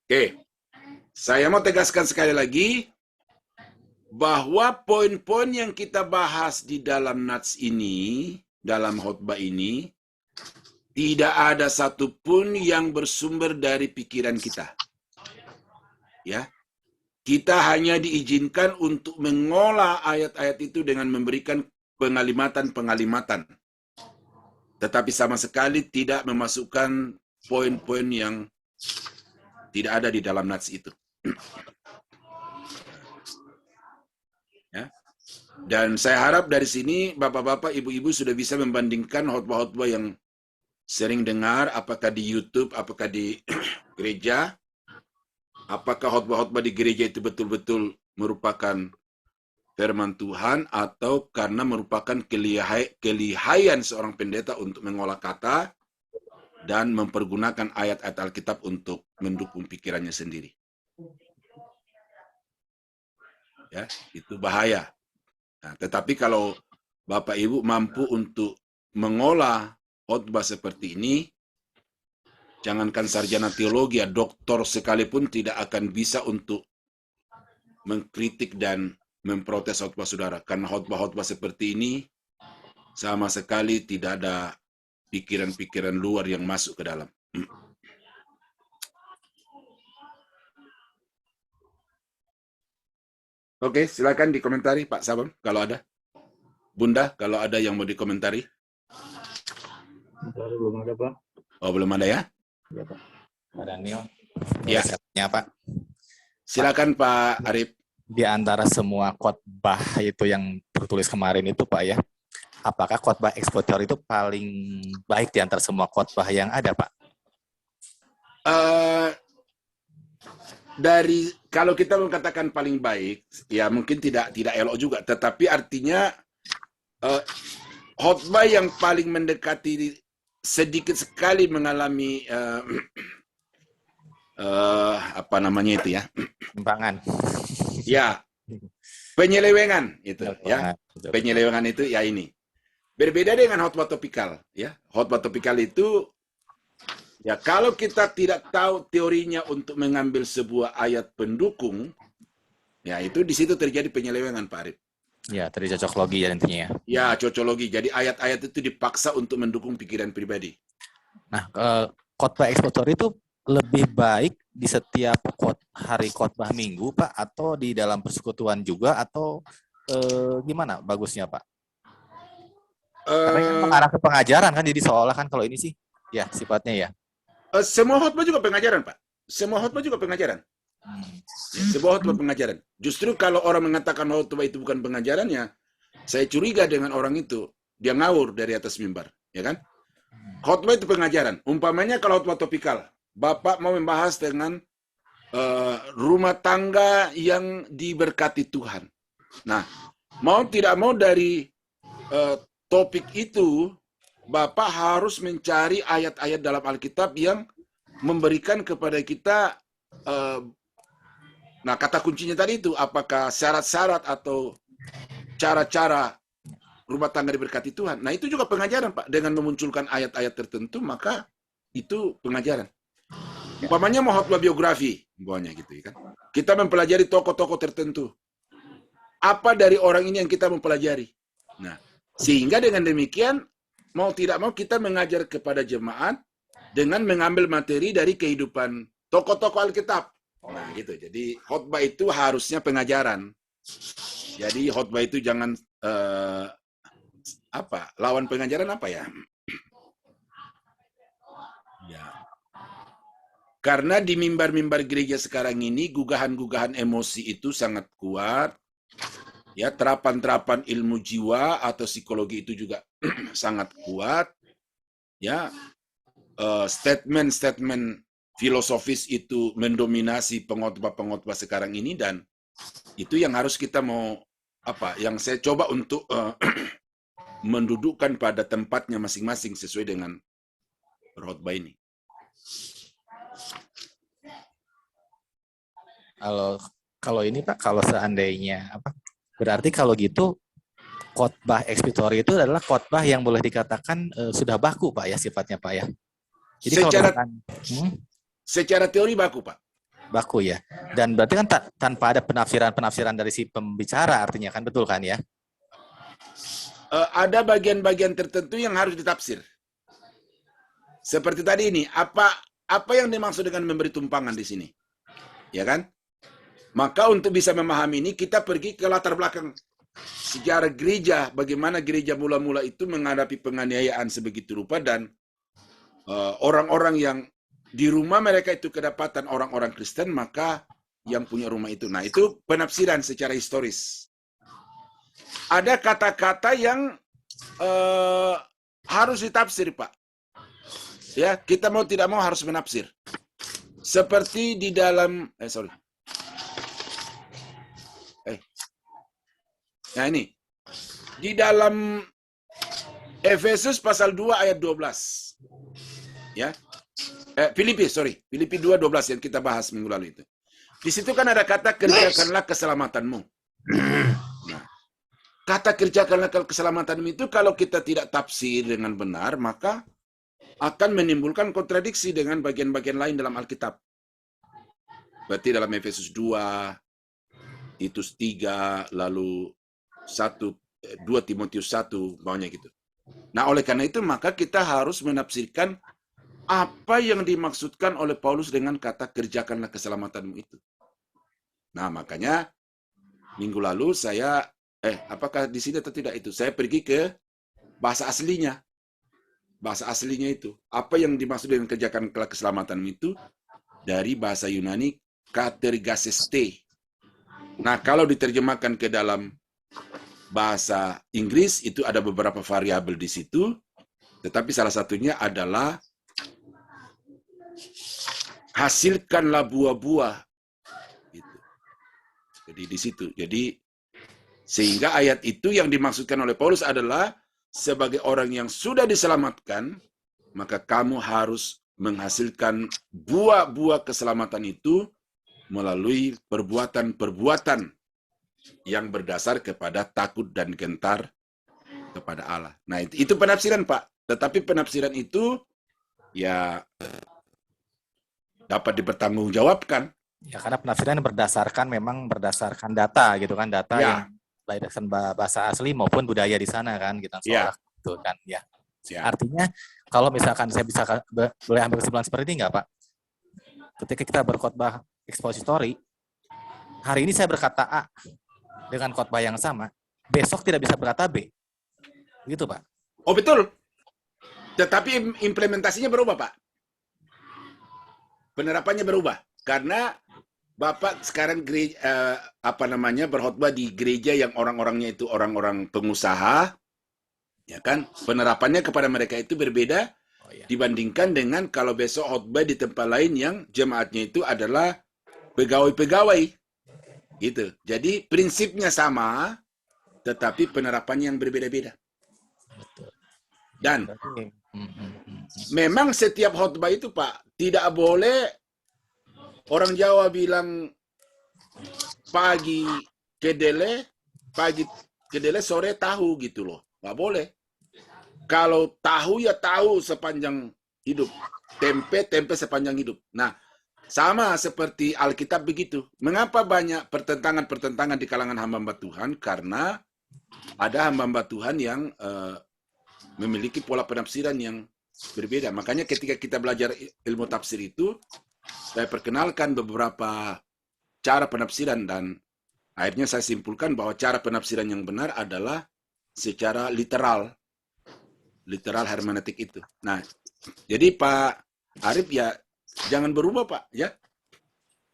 Oke, saya mau tegaskan sekali lagi bahwa poin-poin yang kita bahas di dalam nats ini, dalam khotbah ini, tidak ada satupun yang bersumber dari pikiran kita. Ya, kita hanya diizinkan untuk mengolah ayat-ayat itu dengan memberikan pengalimatan-pengalimatan. Tetapi sama sekali tidak memasukkan poin-poin yang tidak ada di dalam nats itu. Ya. Dan saya harap dari sini Bapak-bapak, Ibu-ibu sudah bisa membandingkan khotbah-khotbah yang sering dengar, apakah di YouTube, apakah di gereja, apakah khotbah-khotbah di gereja itu betul-betul merupakan firman Tuhan atau karena merupakan kelihayan seorang pendeta untuk mengolah kata dan mempergunakan ayat-ayat Alkitab untuk mendukung pikirannya sendiri. Ya, itu bahaya. Nah, tetapi kalau Bapak Ibu mampu untuk mengolah khotbah seperti ini jangankan sarjana teologi, ya, doktor sekalipun tidak akan bisa untuk mengkritik dan memprotes khotbah saudara. Karena khotbah-khotbah seperti ini sama sekali tidak ada pikiran-pikiran luar yang masuk ke dalam. Oke, silakan dikomentari Pak Sabam kalau ada. Bunda, kalau ada yang mau dikomentari. Belum ada, Pak. Oh, belum ada ya? Ya, Pak. Pak Daniel. Ya. Saya Pak. Silakan Pak Arif. Di antara semua khotbah itu yang tertulis kemarin itu Pak ya, apakah khotbah ekspositor itu paling baik di antara semua khotbah yang ada Pak? Dari kalau kita mengatakan paling baik, ya mungkin tidak elok juga. Tetapi artinya khotbah yang paling mendekati sedikit sekali mengalami apa namanya itu ya? Timpangan. Ya, penyelewengan itu ya. Betul. Penyelewengan itu ya ini. Berbeda dengan khotbah topikal ya. Khotbah topikal itu ya kalau kita tidak tahu teorinya untuk mengambil sebuah ayat pendukung, ya itu di situ terjadi penyelewengan Pak Arif. Ya, tadi cocok logi ya intinya ya. Ya, cocologi. Jadi ayat-ayat itu dipaksa untuk mendukung pikiran pribadi. Nah, khotbah ekspositor itu lebih baik di setiap hari khotbah minggu Pak, atau di dalam persekutuan juga, atau gimana bagusnya Pak? Karena kan mengarah ke pengajaran kan, jadi seolah kan kalau ini sih ya sifatnya ya. Semua khotbah juga pengajaran Pak. Semua khotbah juga pengajaran. Ya, sebuah khotbah pengajaran. Justru kalau orang mengatakan khotbah itu bukan pengajarannya, saya curiga dengan orang itu. Dia ngawur dari atas mimbar, ya kan? Khotbah itu pengajaran. Umpamanya kalau khotbah topikal, Bapak mau membahas dengan rumah tangga yang diberkati Tuhan. Nah, mau tidak mau dari topik itu, Bapak harus mencari ayat-ayat dalam Alkitab yang memberikan kepada kita, nah kata kuncinya tadi itu, apakah syarat-syarat atau cara-cara rumah tangga diberkati Tuhan. Nah itu juga pengajaran Pak, dengan memunculkan ayat-ayat tertentu, maka itu pengajaran. Umpamanya mau khotbah biografi, umpamanya gitu kan. Kita mempelajari tokoh-tokoh tertentu. Apa dari orang ini yang kita mempelajari? Nah, sehingga dengan demikian mau tidak mau kita mengajar kepada jemaat dengan mengambil materi dari kehidupan tokoh-tokoh Alkitab. Nah, gitu. Jadi khotbah itu harusnya pengajaran. Jadi khotbah itu jangan lawan pengajaran apa ya? Ya. Karena di mimbar-mimbar gereja sekarang ini gugahan-gugahan emosi itu sangat kuat. Ya, terapan-terapan ilmu jiwa atau psikologi itu juga sangat kuat. Ya, statement-statement filosofis itu mendominasi pengkhotbah-pengkhotbah sekarang ini, dan itu yang harus kita mau yang saya coba untuk mendudukkan pada tempatnya masing-masing sesuai dengan khotbah ini. Kalau ini Pak, kalau seandainya berarti kalau gitu khotbah ekspositori itu adalah khotbah yang boleh dikatakan sudah baku Pak ya sifatnya Pak ya. Jadi secara teori baku Pak. Baku ya. Dan berarti kan tanpa ada penafsiran dari si pembicara artinya kan, betul kan ya? Ada bagian-bagian tertentu yang harus ditafsir. Seperti tadi ini, apa yang dimaksud dengan memberi tumpangan di sini? Ya kan? Maka untuk bisa memahami ini, kita pergi ke latar belakang sejarah gereja, bagaimana gereja mula-mula itu menghadapi penganiayaan sebegitu rupa, dan orang-orang yang di rumah mereka itu kedapatan orang-orang Kristen, maka yang punya rumah itu. Nah, itu penafsiran secara historis. Ada kata-kata yang harus ditafsir, Pak. Ya, kita mau tidak mau harus menafsir. Seperti di dalam, nah ini, di dalam Efesus pasal 2 ayat 12. Ya. Filipi 2:12 yang kita bahas minggu lalu itu. Di situ kan ada kata kerjakanlah keselamatanmu. Nah, kata kerjakanlah keselamatanmu itu kalau kita tidak tafsir dengan benar, maka akan menimbulkan kontradiksi dengan bagian-bagian lain dalam Alkitab. Berarti dalam Efesus 2, Titus 3, lalu 2 Timotius 1, bawahnya gitu. Nah, oleh karena itu maka kita harus menafsirkan apa yang dimaksudkan oleh Paulus dengan kata kerjakanlah keselamatanmu itu. Nah, makanya minggu lalu saya, apakah di sini atau tidak itu, saya pergi ke bahasa aslinya. Bahasa aslinya itu. Apa yang dimaksud dengan kerjakanlah keselamatanmu itu dari bahasa Yunani katergaseste. Nah, kalau diterjemahkan ke dalam bahasa Inggris itu ada beberapa variabel di situ, tetapi salah satunya adalah hasilkanlah buah-buah. Gitu. Jadi di situ. Jadi sehingga ayat itu yang dimaksudkan oleh Paulus adalah sebagai orang yang sudah diselamatkan, maka kamu harus menghasilkan buah-buah keselamatan itu melalui perbuatan-perbuatan yang berdasar kepada takut dan gentar kepada Allah. Nah, itu penafsiran, Pak. Tetapi penafsiran itu ya dapat dipertanggungjawabkan. Ya, karena penafsiran memang berdasarkan data gitu kan, data Ya. yang berdasarkan bahasa asli maupun budaya di sana kan, gitu Ya. gitu kan, ya. Ya. Artinya kalau misalkan saya bisa boleh ambil kesimpulan seperti ini nggak, Pak? Ketika kita berkhotbah ekspositori, hari ini saya berkata A dengan khotbah yang sama, besok tidak bisa berkata B. Gitu, Pak. Oh, betul. Tetapi implementasinya berubah, Pak. Penerapannya berubah. Karena Bapak sekarang berkhotbah di gereja yang orang-orangnya itu orang-orang pengusaha, ya kan? Penerapannya kepada mereka itu berbeda dibandingkan dengan kalau besok khotbah di tempat lain yang jemaatnya itu adalah pegawai-pegawai. Gitu. Jadi prinsipnya sama, tetapi penerapannya yang berbeda-beda. Dan memang setiap khotbah itu, Pak, tidak boleh orang Jawa bilang pagi kedele, sore tahu gitu loh. Nggak boleh. Kalau tahu ya tahu sepanjang hidup. Tempe sepanjang hidup. Nah, sama seperti Alkitab begitu. Mengapa banyak pertentangan-pertentangan di kalangan hamba-hamba Tuhan? Karena ada hamba-hamba Tuhan yang memiliki pola penafsiran yang berbeda. Makanya ketika kita belajar ilmu tafsir itu, saya perkenalkan beberapa cara penafsiran dan akhirnya saya simpulkan bahwa cara penafsiran yang benar adalah secara literal hermeneutik itu. Nah, jadi Pak Arif ya jangan berubah, Pak, ya.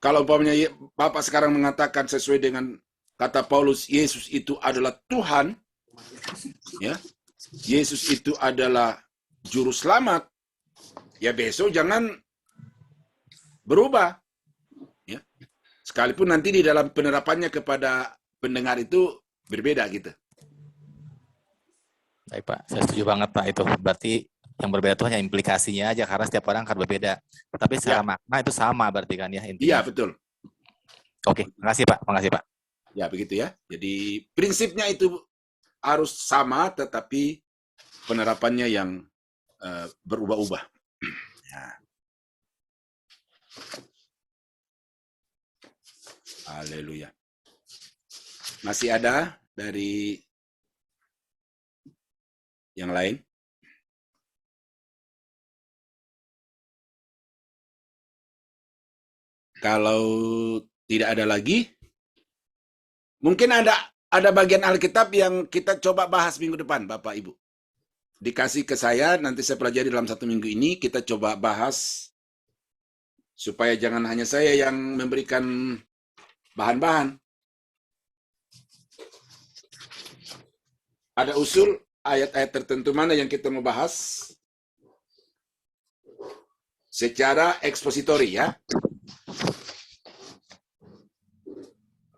Kalau umpamanya Bapak sekarang mengatakan sesuai dengan kata Paulus, Yesus itu adalah Tuhan, ya. Yesus itu adalah juru selamat. Ya besok jangan berubah. Ya. Sekalipun nanti di dalam penerapannya kepada pendengar itu berbeda gitu. Baik, Pak. Saya setuju banget, Pak, itu. Berarti yang berbeda itu hanya implikasinya aja karena setiap orang akan berbeda. Tapi secara makna itu sama berarti kan ya intinya. Iya, betul. Oke, makasih Pak. Makasih, Pak. Ya, begitu ya. Jadi prinsipnya itu harus sama, tetapi penerapannya yang berubah-ubah. Ya. Haleluya. Masih ada dari yang lain? Kalau tidak ada lagi, mungkin ada bagian Alkitab yang kita coba bahas minggu depan, Bapak Ibu. Dikasih ke saya, nanti saya pelajari dalam 1 minggu ini, kita coba bahas supaya jangan hanya saya yang memberikan bahan-bahan. Ada usul ayat-ayat tertentu mana yang kita mau bahas secara ekspositori ya.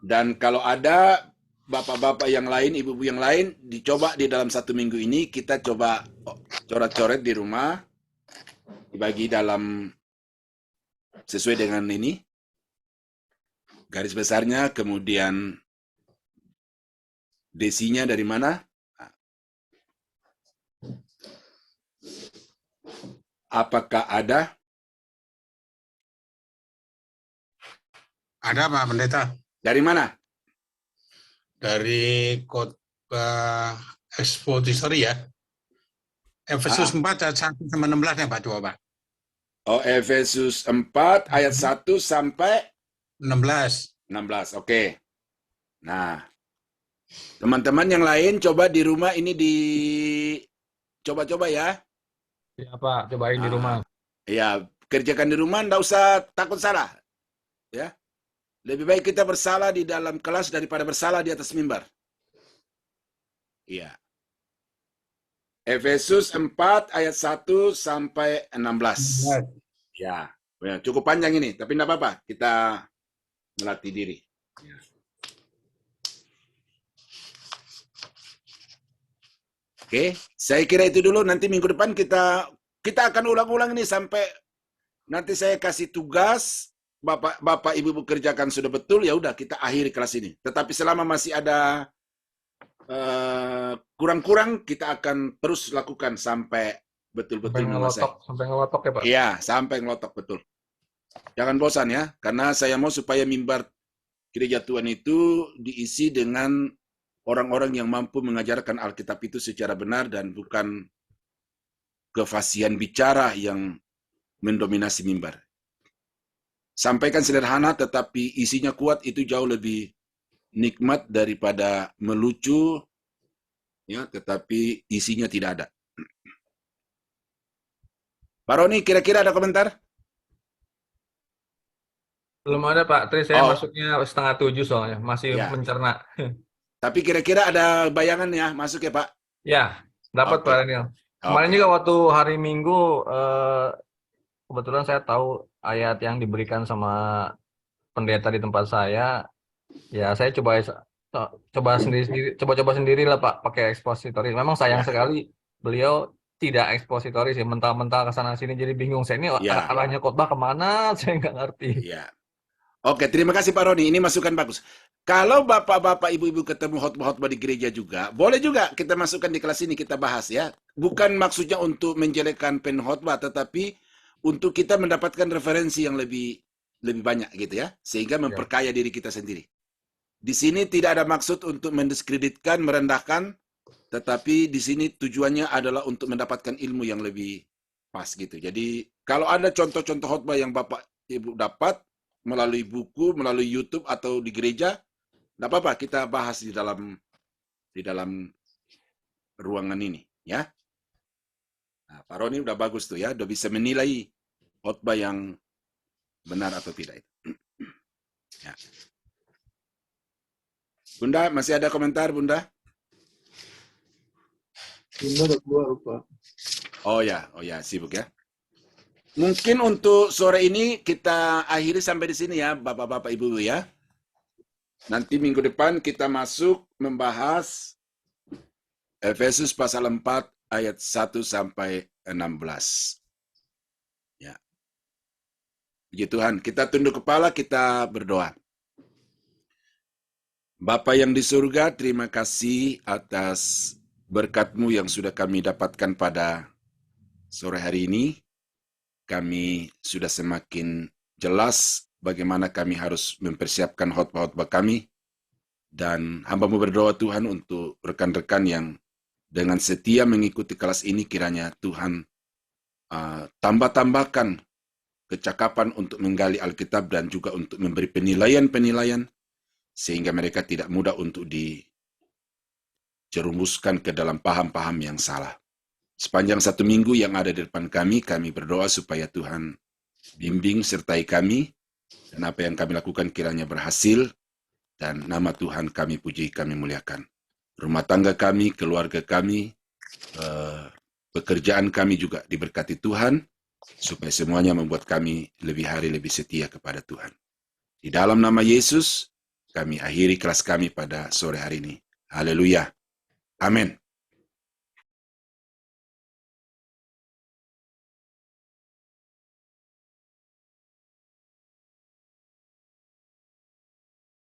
Dan kalau ada bapak-bapak yang lain, ibu-ibu yang lain, dicoba di dalam 1 minggu ini, kita coba coret-coret di rumah, dibagi dalam sesuai dengan ini, garis besarnya, kemudian desinya dari mana. Apakah ada? Ada Pak Pendeta, Dari mana? dari khotbah ekspositori ya. Efesus 4 ayat 1 sampai 16 ya Pak, coba Pak. Oh, Efesus 4 ayat 1 sampai 16. 16. Oke. Nah, teman-teman yang lain coba di rumah ini coba-coba ya. Ya Pak, cobain di rumah. Ya, kerjakan di rumah, nggak usah takut salah. Ya. Lebih baik kita bersalah di dalam kelas daripada bersalah di atas mimbar. Iya. Efesus 4 ayat 1 sampai 16. Ya, cukup panjang ini, tapi enggak apa-apa. Kita melatih diri. Ya. Oke, saya kira itu dulu. Nanti minggu depan kita akan ulang-ulang ini sampai nanti saya kasih tugas. Bapak Ibu kerjakan sudah betul, ya udah kita akhiri kelas ini. Tetapi selama masih ada kurang-kurang, kita akan terus lakukan sampai betul-betul menguasai. Sampai ngelotok ya Pak? Iya, sampai ngelotok, betul. Jangan bosan ya, karena saya mau supaya mimbar gereja Tuhan itu diisi dengan orang-orang yang mampu mengajarkan Alkitab itu secara benar dan bukan kefasihan bicara yang mendominasi mimbar. Sampaikan sederhana tetapi isinya kuat, itu jauh lebih nikmat daripada melucu ya tetapi isinya tidak ada. Pak Roni, kira-kira ada komentar? Belum ada Pak, tadi saya masuknya 6:30 soalnya, masih mencerna. Tapi kira-kira ada bayangan ya masuk ya Pak? Ya, dapat Pak Daniel. Kemarin juga waktu hari Minggu, kebetulan saya tahu ayat yang diberikan sama pendeta di tempat saya. Ya, saya coba sendiri lah Pak, pakai ekspositori. Memang sayang sekali beliau tidak ekspositori sih, mentah-mentah ke sana sini jadi bingung. Saya ini arahnya khotbah kemana? Saya nggak ngerti. Ya. Oke, terima kasih Pak Roni. Ini masukan bagus. Kalau bapak-bapak, ibu-ibu ketemu khotbah-khotbah di gereja juga, boleh juga kita masukkan di kelas ini, kita bahas ya. Bukan maksudnya untuk menjelekkan penkhotbah, tetapi untuk kita mendapatkan referensi yang lebih banyak gitu ya, sehingga memperkaya diri kita sendiri. Di sini tidak ada maksud untuk mendiskreditkan, merendahkan, tetapi di sini tujuannya adalah untuk mendapatkan ilmu yang lebih pas gitu. Jadi kalau ada contoh-contoh khotbah yang Bapak Ibu dapat melalui buku, melalui YouTube atau di gereja, tidak apa-apa, kita bahas di dalam ruangan ini ya. Nah, Pak Roni udah bagus tuh ya, udah bisa menilai khotbah yang benar atau tidak itu. Ya. Bunda, masih ada komentar Bunda? Bunda udah keluar Pak. Oh ya, sibuk ya. Mungkin untuk sore ini kita akhiri sampai di sini ya, Bapak-bapak Ibu ya. Nanti minggu depan kita masuk membahas Efesus pasal 4 ayat 1 sampai 16. Ya. Puji Tuhan, kita tunduk kepala, kita berdoa. Bapa yang di surga, terima kasih atas berkat-Mu yang sudah kami dapatkan pada sore hari ini. Kami sudah semakin jelas bagaimana kami harus mempersiapkan khotbah-khotbah kami. Dan hamba-Mu berdoa Tuhan untuk rekan-rekan yang dengan setia mengikuti kelas ini, kiranya Tuhan tambah-tambahkan kecakapan untuk menggali Alkitab dan juga untuk memberi penilaian-penilaian sehingga mereka tidak mudah untuk dijerumuskan ke dalam paham-paham yang salah. Sepanjang 1 minggu yang ada di depan kami berdoa supaya Tuhan bimbing sertai kami, dan apa yang kami lakukan kiranya berhasil, dan nama Tuhan kami puji, kami muliakan. Rumah tangga kami, keluarga kami, pekerjaan kami juga diberkati Tuhan, supaya semuanya membuat kami lebih hari lebih setia kepada Tuhan. Di dalam nama Yesus, kami akhiri kelas kami pada sore hari ini. Haleluya. Amin.